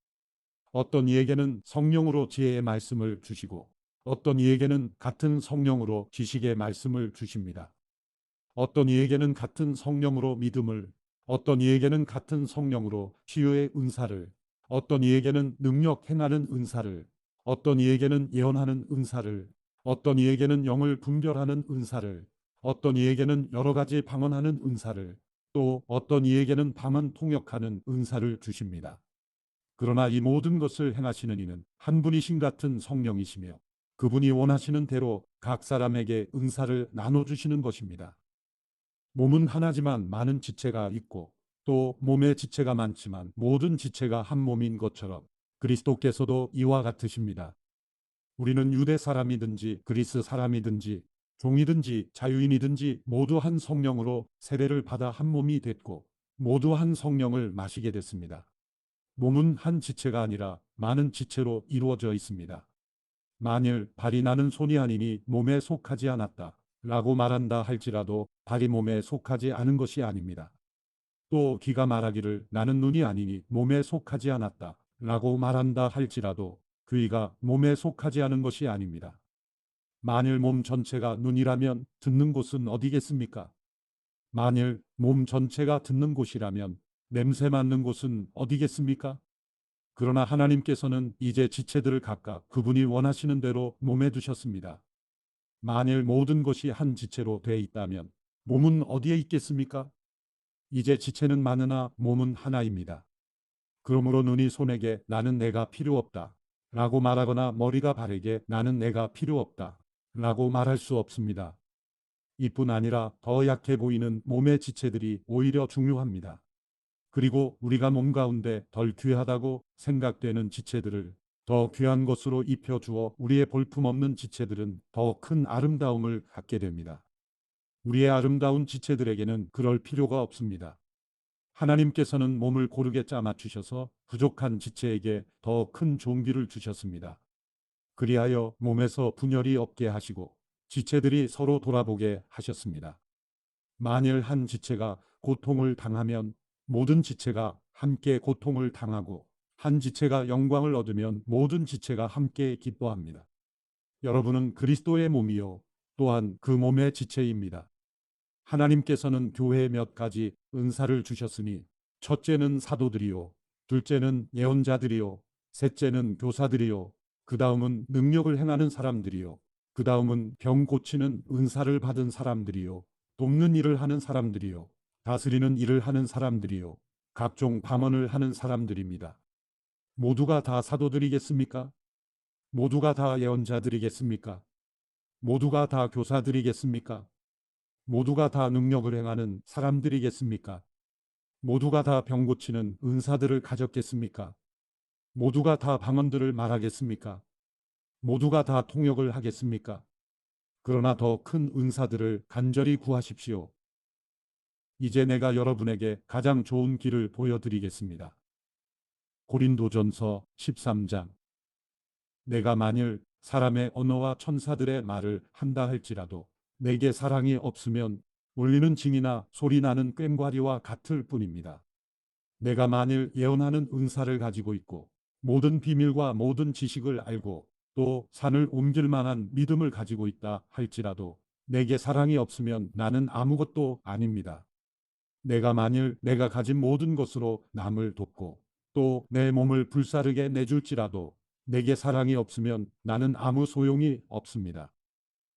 어떤 이에게는 성령으로 지혜의 말씀을 주시고 어떤 이에게는 같은 성령으로 지식의 말씀을 주십니다. 어떤 이에게는 같은 성령으로 믿음을, 어떤 이에게는 같은 성령으로 치유의 은사를, 어떤 이에게는 능력 행하는 은사를, 어떤 이에게는 예언하는 은사를, 어떤 이에게는 영을 분별하는 은사를, 어떤 이에게는 여러 가지 방언하는 은사를, 또 어떤 이에게는 방언 통역하는 은사를 주십니다. 그러나 이 모든 것을 행하시는 이는 한 분이신 같은 성령이시며 그분이 원하시는 대로 각 사람에게 은사를 나눠주시는 것입니다. 몸은 하나지만 많은 지체가 있고 또 몸에 지체가 많지만 모든 지체가 한 몸인 것처럼 그리스도께서도 이와 같으십니다. 우리는 유대 사람이든지 그리스 사람이든지 종이든지 자유인이든지 모두 한 성령으로 세례를 받아 한 몸이 됐고 모두 한 성령을 마시게 됐습니다. 몸은 한 지체가 아니라 많은 지체로 이루어져 있습니다. 만일 발이 나는 손이 아니니 몸에 속하지 않았다 라고 말한다 할지라도 발이 몸에 속하지 않은 것이 아닙니다. 또 귀가 말하기를 나는 눈이 아니니 몸에 속하지 않았다 라고 말한다 할지라도 귀가 몸에 속하지 않은 것이 아닙니다. 만일 몸 전체가 눈이라면 듣는 곳은 어디겠습니까? 만일 몸 전체가 듣는 곳이라면 냄새 맡는 곳은 어디겠습니까? 그러나 하나님께서는 이제 지체들을 각각 그분이 원하시는 대로 몸에 두셨습니다. 만일 모든 것이 한 지체로 돼 있다면 몸은 어디에 있겠습니까? 이제 지체는 많으나 몸은 하나입니다. 그러므로 눈이 손에게 나는 내가 필요 없다 라고 말하거나 머리가 발에게 나는 내가 필요 없다 라고 말할 수 없습니다. 이뿐 아니라 더 약해 보이는 몸의 지체들이 오히려 중요합니다. 그리고 우리가 몸 가운데 덜 귀하다고 생각되는 지체들을 더 귀한 것으로 입혀주어 우리의 볼품없는 지체들은 더 큰 아름다움을 갖게 됩니다. 우리의 아름다운 지체들에게는 그럴 필요가 없습니다. 하나님께서는 몸을 고르게 짜맞추셔서 부족한 지체에게 더 큰 종기를 주셨습니다. 그리하여 몸에서 분열이 없게 하시고 지체들이 서로 돌아보게 하셨습니다. 만일 한 지체가 고통을 당하면 모든 지체가 함께 고통을 당하고 한 지체가 영광을 얻으면 모든 지체가 함께 기뻐합니다. 여러분은 그리스도의 몸이요 또한 그 몸의 지체입니다. 하나님께서는 교회에 몇 가지 은사를 주셨으니 첫째는 사도들이요 둘째는 예언자들이요 셋째는 교사들이요 그 다음은 능력을 행하는 사람들이요 그 다음은 병 고치는 은사를 받은 사람들이요 돕는 일을 하는 사람들이요 다스리는 일을 하는 사람들이요 각종 방언을 하는 사람들입니다. 모두가 다 사도들이겠습니까? 모두가 다 예언자들이겠습니까? 모두가 다 교사들이겠습니까? 모두가 다 능력을 행하는 사람들이겠습니까? 모두가 다 병 고치는 은사들을 가졌겠습니까? 모두가 다 방언들을 말하겠습니까? 모두가 다 통역을 하겠습니까? 그러나 더 큰 은사들을 간절히 구하십시오. 이제 내가 여러분에게 가장 좋은 길을 보여드리겠습니다. 고린도전서 13장. 내가 만일 사람의 언어와 천사들의 말을 한다 할지라도 내게 사랑이 없으면 울리는 징이나 소리나는 꽹과리와 같을 뿐입니다. 내가 만일 예언하는 은사를 가지고 있고 모든 비밀과 모든 지식을 알고 또 산을 옮길 만한 믿음을 가지고 있다 할지라도 내게 사랑이 없으면 나는 아무것도 아닙니다. 내가 만일 내가 가진 모든 것으로 남을 돕고 또 내 몸을 불사르게 내줄지라도 내게 사랑이 없으면 나는 아무 소용이 없습니다.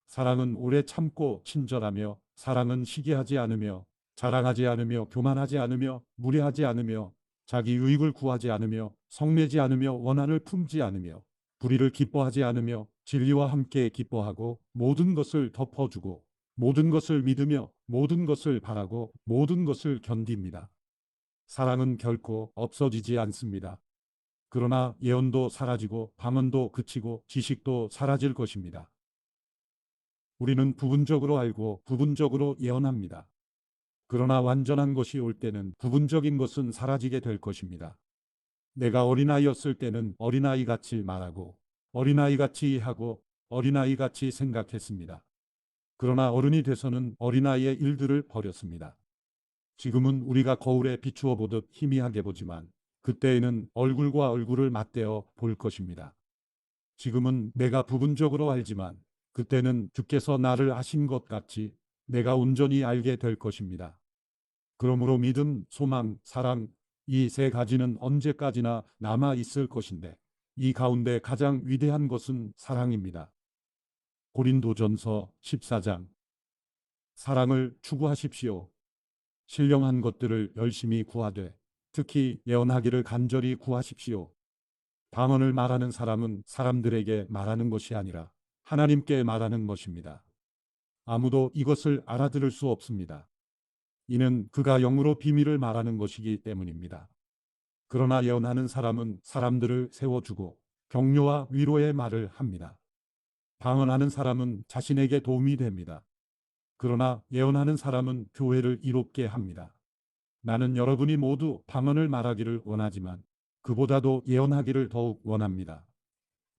사랑은 오래 참고 친절하며 사랑은 시기하지 않으며 자랑하지 않으며 교만하지 않으며 무례하지 않으며 자기 유익을 구하지 않으며 성내지 않으며 원한을 품지 않으며 불의를 기뻐하지 않으며 진리와 함께 기뻐하고 모든 것을 덮어주고 모든 것을 믿으며 모든 것을 바라고 모든 것을 견딥니다. 사랑은 결코 없어지지 않습니다. 그러나 예언도 사라지고 방언도 그치고 지식도 사라질 것입니다. 우리는 부분적으로 알고 부분적으로 예언합니다. 그러나 완전한 것이 올 때는 부분적인 것은 사라지게 될 것입니다. 내가 어린아이였을 때는 어린아이같이 말하고 어린아이같이 하고 어린아이같이 생각했습니다. 그러나 어른이 돼서는 어린아이의 일들을 버렸습니다. 지금은 우리가 거울에 비추어 보듯 희미하게 보지만 그때에는 얼굴과 얼굴을 맞대어 볼 것입니다. 지금은 내가 부분적으로 알지만 그때는 주께서 나를 아신 것 같이 내가 온전히 알게 될 것입니다. 그러므로 믿음, 소망, 사랑 이 세 가지는 언제까지나 남아 있을 것인데 이 가운데 가장 위대한 것은 사랑입니다. 고린도전서 14장. 사랑을 추구하십시오. 신령한 것들을 열심히 구하되 특히 예언하기를 간절히 구하십시오. 방언을 말하는 사람은 사람들에게 말하는 것이 아니라 하나님께 말하는 것입니다. 아무도 이것을 알아들을 수 없습니다. 이는 그가 영으로 비밀을 말하는 것이기 때문입니다. 그러나 예언하는 사람은 사람들을 세워주고 격려와 위로의 말을 합니다. 방언하는 사람은 자신에게 도움이 됩니다. 그러나 예언하는 사람은 교회를 이롭게 합니다. 나는 여러분이 모두 방언을 말하기를 원하지만 그보다도 예언하기를 더욱 원합니다.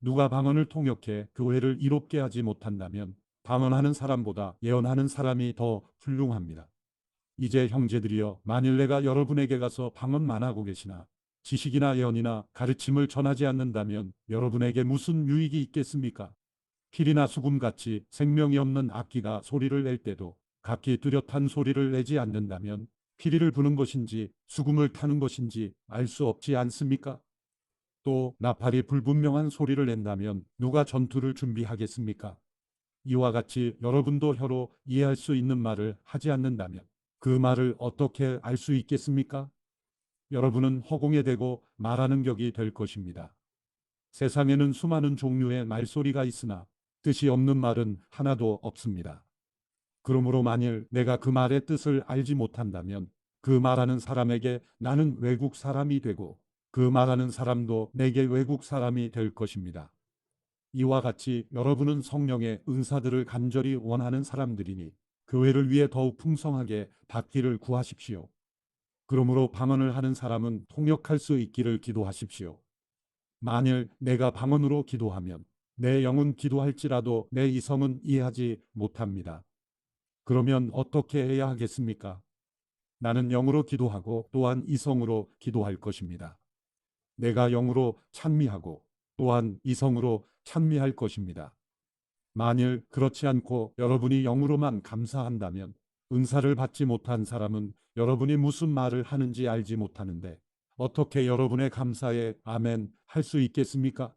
누가 방언을 통역해 교회를 이롭게 하지 못한다면 방언하는 사람보다 예언하는 사람이 더 훌륭합니다. 이제 형제들이여, 만일 내가 여러분에게 가서 방언만 하고 계시나 지식이나 예언이나 가르침을 전하지 않는다면 여러분에게 무슨 유익이 있겠습니까? 필이나 수금같이 생명이 없는 악기가 소리를 낼 때도 각기 뚜렷한 소리를 내지 않는다면 피리를 부는 것인지 수금을 타는 것인지 알 수 없지 않습니까? 또 나팔이 불분명한 소리를 낸다면 누가 전투를 준비하겠습니까? 이와 같이 여러분도 혀로 이해할 수 있는 말을 하지 않는다면 그 말을 어떻게 알 수 있겠습니까? 여러분은 허공에 대고 말하는 격이 될 것입니다. 세상에는 수많은 종류의 말소리가 있으나 뜻이 없는 말은 하나도 없습니다. 그러므로 만일 내가 그 말의 뜻을 알지 못한다면 그 말하는 사람에게 나는 외국 사람이 되고 그 말하는 사람도 내게 외국 사람이 될 것입니다. 이와 같이 여러분은 성령의 은사들을 간절히 원하는 사람들이니 교회를 위해 더욱 풍성하게 받기를 구하십시오. 그러므로 방언을 하는 사람은 통역할 수 있기를 기도하십시오. 만일 내가 방언으로 기도하면 내 영은 기도할지라도 내 이성은 이해하지 못합니다. 그러면 어떻게 해야 하겠습니까? 나는 영으로 기도하고 또한 이성으로 기도할 것입니다. 내가 영으로 찬미하고 또한 이성으로 찬미할 것입니다. 만일 그렇지 않고 여러분이 영으로만 감사한다면 은사를 받지 못한 사람은 여러분이 무슨 말을 하는지 알지 못하는데 어떻게 여러분의 감사에 아멘 할 수 있겠습니까?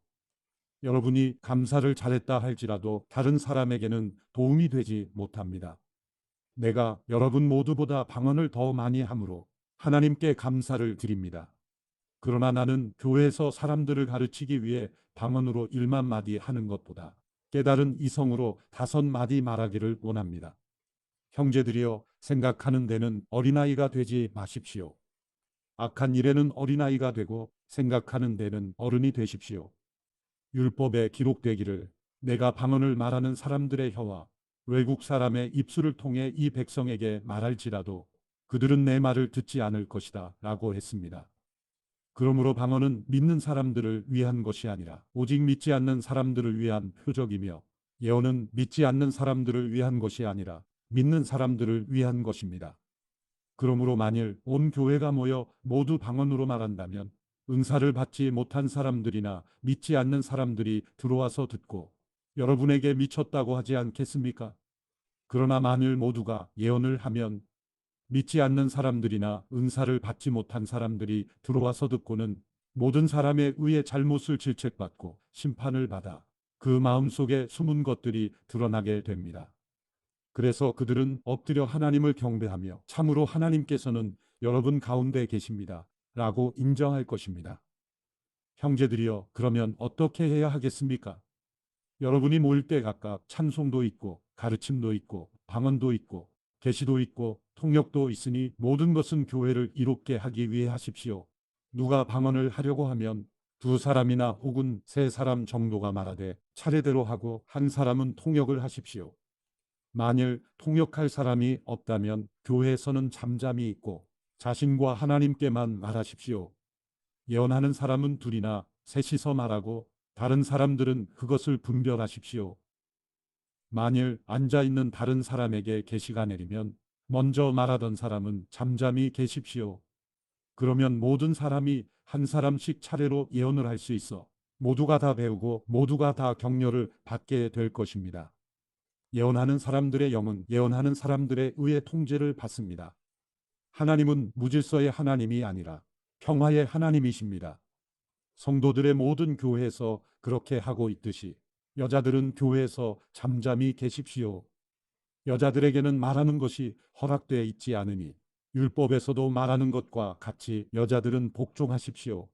여러분이 감사를 잘했다 할지라도 다른 사람에게는 도움이 되지 못합니다. 내가 여러분 모두보다 방언을 더 많이 함으로 하나님께 감사를 드립니다. 그러나 나는 교회에서 사람들을 가르치기 위해 방언으로 1만 마디 하는 것보다 깨달은 이성으로 5마디 말하기를 원합니다. 형제들이여, 생각하는 데는 어린아이가 되지 마십시오. 악한 일에는 어린아이가 되고 생각하는 데는 어른이 되십시오. 율법에 기록되기를 내가 방언을 말하는 사람들의 혀와 외국 사람의 입술을 통해 이 백성에게 말할지라도 그들은 내 말을 듣지 않을 것이다 라고 했습니다. 그러므로 방언은 믿는 사람들을 위한 것이 아니라 오직 믿지 않는 사람들을 위한 표적이며 예언은 믿지 않는 사람들을 위한 것이 아니라 믿는 사람들을 위한 것입니다. 그러므로 만일 온 교회가 모여 모두 방언으로 말한다면 은사를 받지 못한 사람들이나 믿지 않는 사람들이 들어와서 듣고 여러분에게 미쳤다고 하지 않겠습니까? 그러나 만일 모두가 예언을 하면 믿지 않는 사람들이나 은사를 받지 못한 사람들이 들어와서 듣고는 모든 사람에 의해 잘못을 질책받고 심판을 받아 그 마음속에 숨은 것들이 드러나게 됩니다. 그래서 그들은 엎드려 하나님을 경배하며 참으로 하나님께서는 여러분 가운데 계십니다 라고 인정할 것입니다. 형제들이여, 그러면 어떻게 해야 하겠습니까? 여러분이 모일 때 각각 찬송도 있고 가르침도 있고 방언도 있고 계시도 있고 통역도 있으니 모든 것은 교회를 이롭게 하기 위해 하십시오. 누가 방언을 하려고 하면 2사람이나 혹은 3사람 정도가 말하되 차례대로 하고 한 사람은 통역을 하십시오. 만일 통역할 사람이 없다면 교회에서는 잠잠히 있고 자신과 하나님께만 말하십시오. 예언하는 사람은 2이나 3이서 말하고 다른 사람들은 그것을 분별하십시오. 만일 앉아있는 다른 사람에게 계시가 내리면 먼저 말하던 사람은 잠잠히 계십시오. 그러면 모든 사람이 한 사람씩 차례로 예언을 할 수 있어 모두가 다 배우고 모두가 다 격려를 받게 될 것입니다. 예언하는 사람들의 영은 예언하는 사람들의 의의 통제를 받습니다. 하나님은 무질서의 하나님이 아니라 평화의 하나님이십니다. 성도들의 모든 교회에서 그렇게 하고 있듯이 여자들은 교회에서 잠잠히 계십시오. 여자들에게는 말하는 것이 허락되어 있지 않으니 율법에서도 말하는 것과 같이 여자들은 복종하십시오.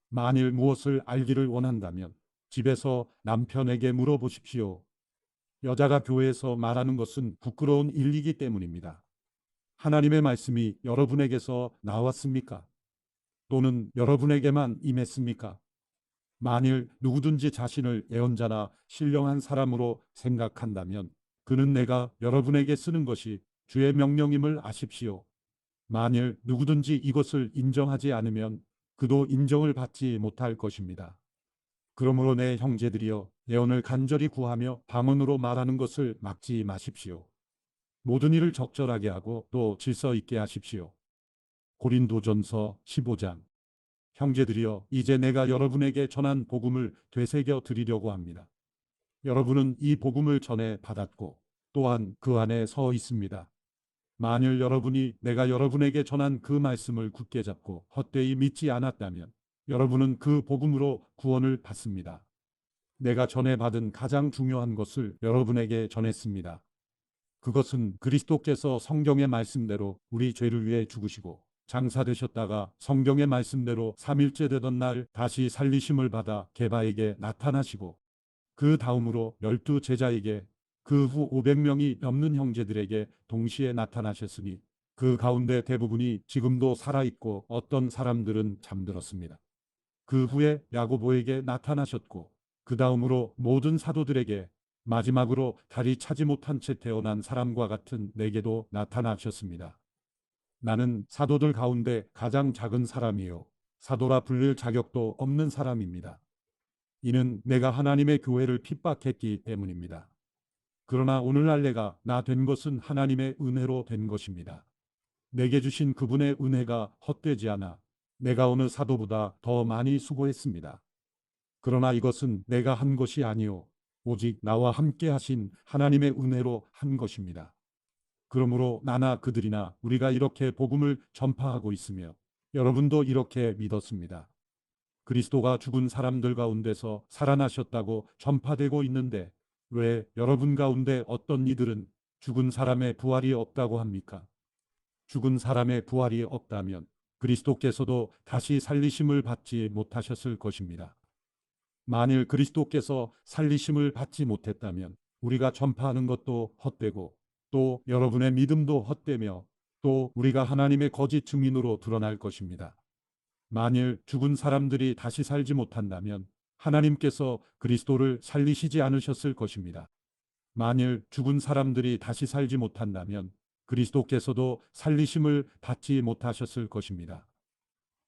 만일 무엇을 알기를 원한다면 집에서 남편에게 물어보십시오. 여자가 교회에서 말하는 것은 부끄러운 일이기 때문입니다. 하나님의 말씀이 여러분에게서 나왔습니까? 또는 여러분에게만 임했습니까? 만일 누구든지 자신을 예언자나 신령한 사람으로 생각한다면 그는 내가 여러분에게 쓰는 것이 주의 명령임을 아십시오. 만일 누구든지 이것을 인정하지 않으면 그도 인정을 받지 못할 것입니다. 그러므로 내 형제들이여 예언을 간절히 구하며 방언으로 말하는 것을 막지 마십시오. 모든 일을 적절하게 하고 또 질서 있게 하십시오. 고린도전서 15장. 형제들이여 이제 내가 여러분에게 전한 복음을 되새겨 드리려고 합니다. 여러분은 이 복음을 전해 받았고 또한 그 안에 서 있습니다. 만일 여러분이 내가 여러분에게 전한 그 말씀을 굳게 잡고 헛되이 믿지 않았다면 여러분은 그 복음으로 구원을 받습니다. 내가 전해받은 가장 중요한 것을 여러분에게 전했습니다. 그것은 그리스도께서 성경의 말씀대로 우리 죄를 위해 죽으시고 장사되셨다가 성경의 말씀대로 3일째 되던 날 다시 살리심을 받아 게바에게 나타나시고 그 다음으로 12 제자에게 그 후 500명이 넘는 형제들에게 동시에 나타나셨으니 그 가운데 대부분이 지금도 살아있고 어떤 사람들은 잠들었습니다. 그 후에 야고보에게 나타나셨고 그 다음으로 모든 사도들에게 마지막으로 다리 차지 못한 채 태어난 사람과 같은 내게도 나타나셨습니다. 나는 사도들 가운데 가장 작은 사람이요 사도라 불릴 자격도 없는 사람입니다. 이는 내가 하나님의 교회를 핍박했기 때문입니다. 그러나 오늘날 내가 나 된 것은 하나님의 은혜로 된 것입니다. 내게 주신 그분의 은혜가 헛되지 않아 내가 어느 사도보다 더 많이 수고했습니다. 그러나 이것은 내가 한 것이 아니요 오직 나와 함께 하신 하나님의 은혜로 한 것입니다. 그러므로 나나 그들이나 우리가 이렇게 복음을 전파하고 있으며 여러분도 이렇게 믿었습니다. 그리스도가 죽은 사람들 가운데서 살아나셨다고 전파되고 있는데 왜 여러분 가운데 어떤 이들은 죽은 사람의 부활이 없다고 합니까? 죽은 사람의 부활이 없다면 그리스도께서도 다시 살리심을 받지 못하셨을 것입니다. 만일 그리스도께서 살리심을 받지 못했다면 우리가 전파하는 것도 헛되고 또 여러분의 믿음도 헛되며 또 우리가 하나님의 거짓 증인으로 드러날 것입니다. 만일 죽은 사람들이 다시 살지 못한다면 하나님께서 그리스도를 살리시지 않으셨을 것입니다. 만일 죽은 사람들이 다시 살지 못한다면 그리스도께서도 살리심을 받지 못하셨을 것입니다.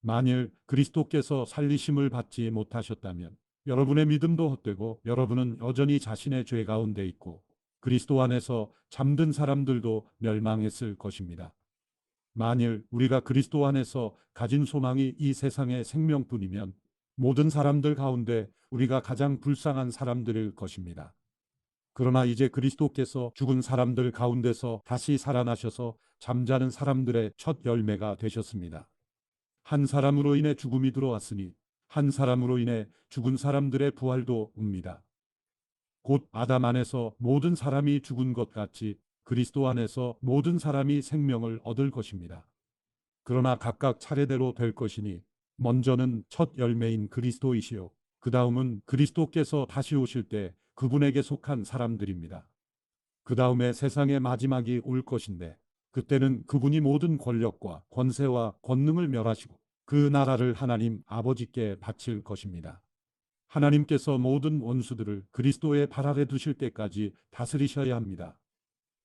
만일 그리스도께서 살리심을 받지 못하셨다면 여러분의 믿음도 헛되고 여러분은 여전히 자신의 죄 가운데 있고 그리스도 안에서 잠든 사람들도 멸망했을 것입니다. 만일 우리가 그리스도 안에서 가진 소망이 이 세상의 생명뿐이면 모든 사람들 가운데 우리가 가장 불쌍한 사람들일 것입니다. 그러나 이제 그리스도께서 죽은 사람들 가운데서 다시 살아나셔서 잠자는 사람들의 첫 열매가 되셨습니다. 한 사람으로 인해 죽음이 들어왔으니 한 사람으로 인해 죽은 사람들의 부활도 옵니다. 곧 아담 안에서 모든 사람이 죽은 것 같이 그리스도 안에서 모든 사람이 생명을 얻을 것입니다. 그러나 각각 차례대로 될 것이니 먼저는 첫 열매인 그리스도이시요 그 다음은 그리스도께서 다시 오실 때 그분에게 속한 사람들입니다. 그 다음에 세상의 마지막이 올 것인데 그때는 그분이 모든 권력과 권세와 권능을 멸하시고 그 나라를 하나님 아버지께 바칠 것입니다. 하나님께서 모든 원수들을 그리스도의 발 아래 두실 때까지 다스리셔야 합니다.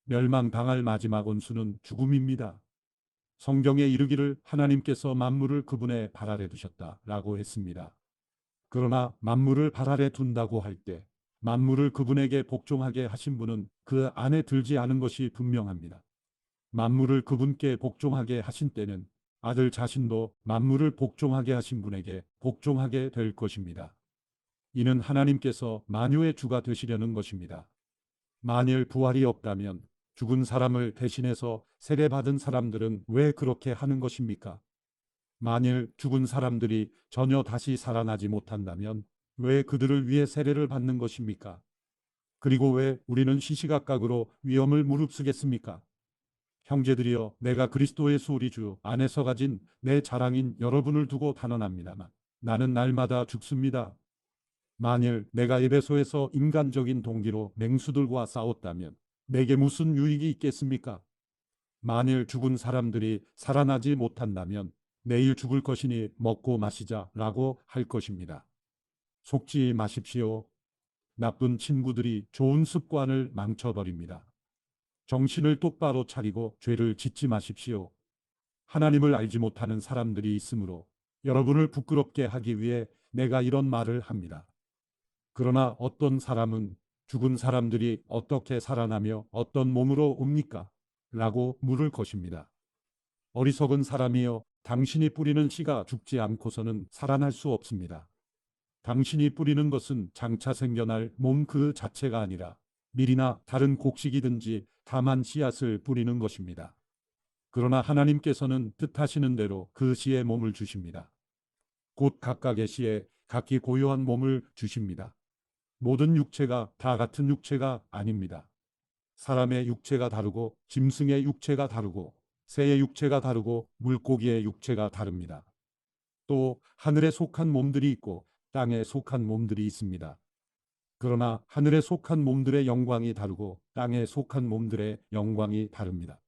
멸망당할 마지막 원수는 죽음입니다. 성경에 이르기를 하나님께서 만물을 그분의 발 아래 두셨다라고 했습니다. 그러나 만물을 발 아래 둔다고 할 때 만물을 그분에게 복종하게 하신 분은 그 안에 들지 않은 것이 분명합니다. 만물을 그분께 복종하게 하신 때는 아들 자신도 만물을 복종하게 하신 분에게 복종하게 될 것입니다. 이는 하나님께서 만유의 주가 되시려는 것입니다. 만일 부활이 없다면 죽은 사람을 대신해서 세례받은 사람들은 왜 그렇게 하는 것입니까? 만일 죽은 사람들이 전혀 다시 살아나지 못한다면 왜 그들을 위해 세례를 받는 것입니까? 그리고 왜 우리는 시시각각으로 위험을 무릅쓰겠습니까? 형제들이여 내가 그리스도 예수 우리 주 안에서 가진 내 자랑인 여러분을 두고 단언합니다만 나는 날마다 죽습니다. 만일 내가 에베소에서 인간적인 동기로 맹수들과 싸웠다면 내게 무슨 유익이 있겠습니까? 만일 죽은 사람들이 살아나지 못한다면 내일 죽을 것이니 먹고 마시자라고 할 것입니다. 속지 마십시오. 나쁜 친구들이 좋은 습관을 망쳐버립니다. 정신을 똑바로 차리고 죄를 짓지 마십시오. 하나님을 알지 못하는 사람들이 있으므로 여러분을 부끄럽게 하기 위해 내가 이런 말을 합니다. 그러나 어떤 사람은 죽은 사람들이 어떻게 살아나며 어떤 몸으로 옵니까? 라고 물을 것입니다. 어리석은 사람이여, 당신이 뿌리는 씨가 죽지 않고서는 살아날 수 없습니다. 당신이 뿌리는 것은 장차 생겨날 몸 그 자체가 아니라 밀이나 다른 곡식이든지 다만 씨앗을 뿌리는 것입니다. 그러나 하나님께서는 뜻하시는 대로 그 씨에 몸을 주십니다. 곧 각각의 씨에 각기 고유한 몸을 주십니다. 모든 육체가 다 같은 육체가 아닙니다. 사람의 육체가 다르고 짐승의 육체가 다르고 새의 육체가 다르고 물고기의 육체가 다릅니다. 또 하늘에 속한 몸들이 있고 땅에 속한 몸들이 있습니다. 그러나 하늘에 속한 몸들의 영광이 다르고 땅에 속한 몸들의 영광이 다릅니다.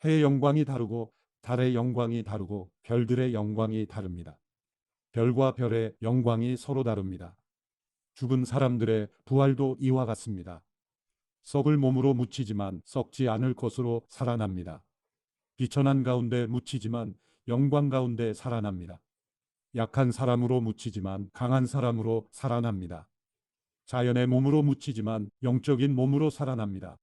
해의 영광이 다르고 달의 영광이 다르고 별들의 영광이 다릅니다. 별과 별의 영광이 서로 다릅니다. 죽은 사람들의 부활도 이와 같습니다. 썩을 몸으로 묻히지만 썩지 않을 것으로 살아납니다. 비천한 가운데 묻히지만 영광 가운데 살아납니다. 약한 사람으로 묻히지만 강한 사람으로 살아납니다. 자연의 몸으로 묻히지만 영적인 몸으로 살아납니다.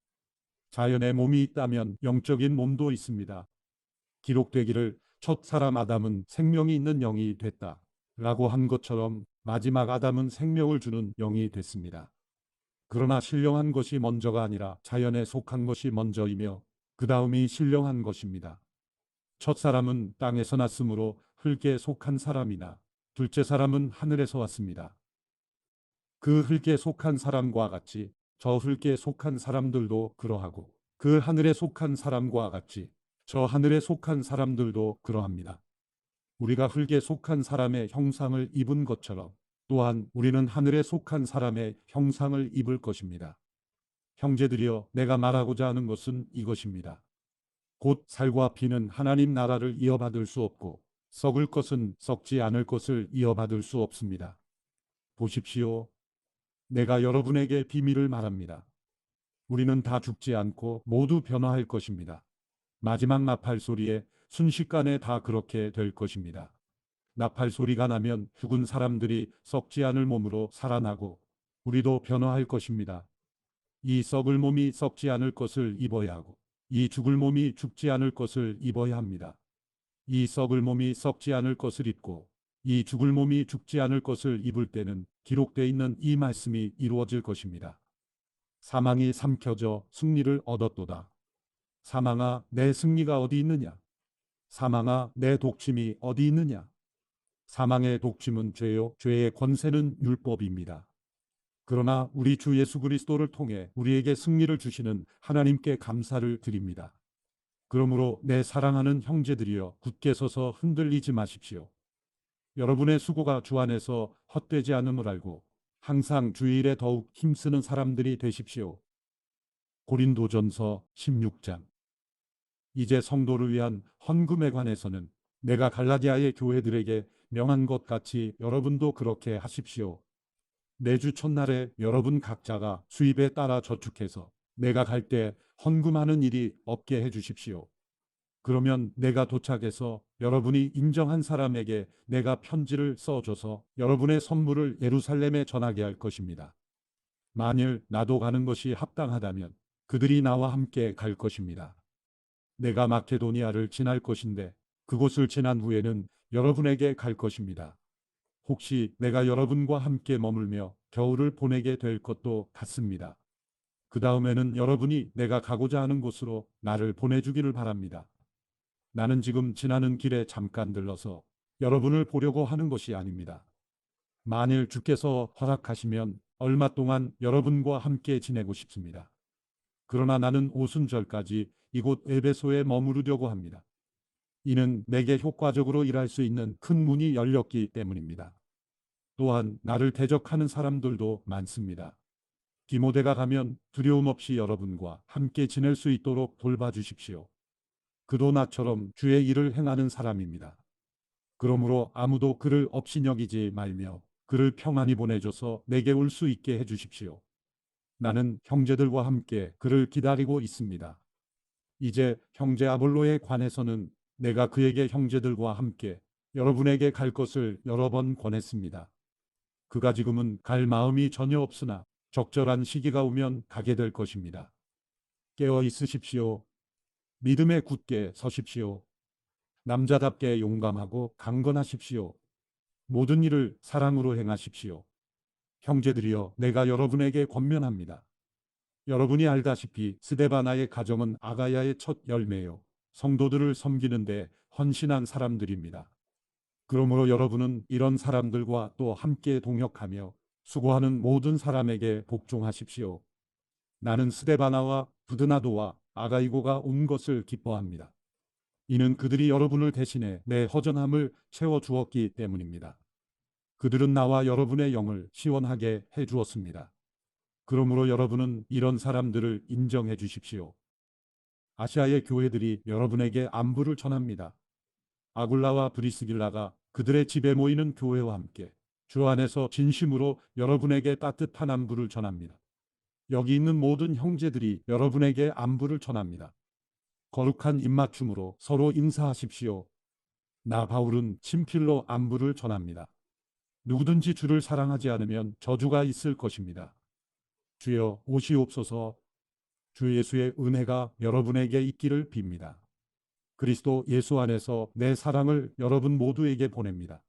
자연의 몸이 있다면 영적인 몸도 있습니다. 기록되기를 첫 사람 아담은 생명이 있는 영이 됐다 라고 한 것처럼 마지막 아담은 생명을 주는 영이 됐습니다. 그러나 신령한 것이 먼저가 아니라 자연에 속한 것이 먼저이며 그 다음이 신령한 것입니다. 첫 사람은 땅에서 났으므로 흙에 속한 사람이나 둘째 사람은 하늘에서 왔습니다. 그 흙에 속한 사람과 같이 저 흙에 속한 사람들도 그러하고 그 하늘에 속한 사람과 같이 저 하늘에 속한 사람들도 그러합니다. 우리가 흙에 속한 사람의 형상을 입은 것처럼 또한 우리는 하늘에 속한 사람의 형상을 입을 것입니다. 형제들이여, 내가 말하고자 하는 것은 이것입니다. 곧 살과 피는 하나님 나라를 이어받을 수 없고 썩을 것은 썩지 않을 것을 이어받을 수 없습니다. 보십시오. 내가 여러분에게 비밀을 말합니다. 우리는 다 죽지 않고 모두 변화할 것입니다. 마지막 나팔 소리에 순식간에 다 그렇게 될 것입니다. 나팔 소리가 나면 죽은 사람들이 썩지 않을 몸으로 살아나고 우리도 변화할 것입니다. 이 썩을 몸이 썩지 않을 것을 입어야 하고 이 죽을 몸이 죽지 않을 것을 입어야 합니다. 이 썩을 몸이 썩지 않을 것을 입고 이 죽을 몸이 죽지 않을 것을 입을 때는 기록되어 있는 이 말씀이 이루어질 것입니다. 사망이 삼켜져 승리를 얻었도다. 사망아, 내 승리가 어디 있느냐? 사망아, 내 독침이 어디 있느냐? 사망의 독침은 죄요, 죄의 권세는 율법입니다. 그러나 우리 주 예수 그리스도를 통해 우리에게 승리를 주시는 하나님께 감사를 드립니다. 그러므로 내 사랑하는 형제들이여, 굳게 서서 흔들리지 마십시오. 여러분의 수고가 주 안에서 헛되지 않음을 알고 항상 주일에 더욱 힘쓰는 사람들이 되십시오. 고린도전서 16장. 이제 성도를 위한 헌금에 관해서는 내가 갈라디아의 교회들에게 명한 것 같이 여러분도 그렇게 하십시오. 매주 첫날에 여러분 각자가 수입에 따라 저축해서 내가 갈 때 헌금하는 일이 없게 해주십시오. 그러면 내가 도착해서 여러분이 인정한 사람에게 내가 편지를 써줘서 여러분의 선물을 예루살렘에 전하게 할 것입니다. 만일 나도 가는 것이 합당하다면 그들이 나와 함께 갈 것입니다. 내가 마케도니아를 지날 것인데 그곳을 지난 후에는 여러분에게 갈 것입니다. 혹시 내가 여러분과 함께 머물며 겨울을 보내게 될 것도 같습니다. 그 다음에는 여러분이 내가 가고자 하는 곳으로 나를 보내주기를 바랍니다. 나는 지금 지나는 길에 잠깐 들러서 여러분을 보려고 하는 것이 아닙니다. 만일 주께서 허락하시면 얼마 동안 여러분과 함께 지내고 싶습니다. 그러나 나는 오순절까지 이곳 에베소에 머무르려고 합니다. 이는 내게 효과적으로 일할 수 있는 큰 문이 열렸기 때문입니다. 또한 나를 대적하는 사람들도 많습니다. 디모데가 가면 두려움 없이 여러분과 함께 지낼 수 있도록 돌봐주십시오. 그도 나처럼 주의 일을 행하는 사람입니다. 그러므로 아무도 그를 업신여기지 말며 그를 평안히 보내줘서 내게 올 수 있게 해주십시오. 나는 형제들과 함께 그를 기다리고 있습니다. 이제 형제 아볼로에 관해서는 내가 그에게 형제들과 함께 여러분에게 갈 것을 여러 번 권했습니다. 그가 지금은 갈 마음이 전혀 없으나 적절한 시기가 오면 가게 될 것입니다. 깨어 있으십시오. 믿음에 굳게 서십시오. 남자답게 용감하고 강건하십시오. 모든 일을 사랑으로 행하십시오. 형제들이여, 내가 여러분에게 권면합니다. 여러분이 알다시피 스데바나의 가정은 아가야의 첫 열매요, 성도들을 섬기는데 헌신한 사람들입니다. 그러므로 여러분은 이런 사람들과 또 함께 동역하며 수고하는 모든 사람에게 복종하십시오. 나는 스데바나와 부드나도와 아가이고가 온 것을 기뻐합니다. 이는 그들이 여러분을 대신해 내 허전함을 채워주었기 때문입니다. 그들은 나와 여러분의 영을 시원하게 해주었습니다. 그러므로 여러분은 이런 사람들을 인정해 주십시오. 아시아의 교회들이 여러분에게 안부를 전합니다. 아굴라와 브리스길라가 그들의 집에 모이는 교회와 함께 주 안에서 진심으로 여러분에게 따뜻한 안부를 전합니다. 여기 있는 모든 형제들이 여러분에게 안부를 전합니다. 거룩한 입맞춤으로 서로 인사하십시오. 나 바울은 친필로 안부를 전합니다. 누구든지 주를 사랑하지 않으면 저주가 있을 것입니다. 주여 오시옵소서. 주 예수의 은혜가 여러분에게 있기를 빕니다. 그리스도 예수 안에서 내 사랑을 여러분 모두에게 보냅니다.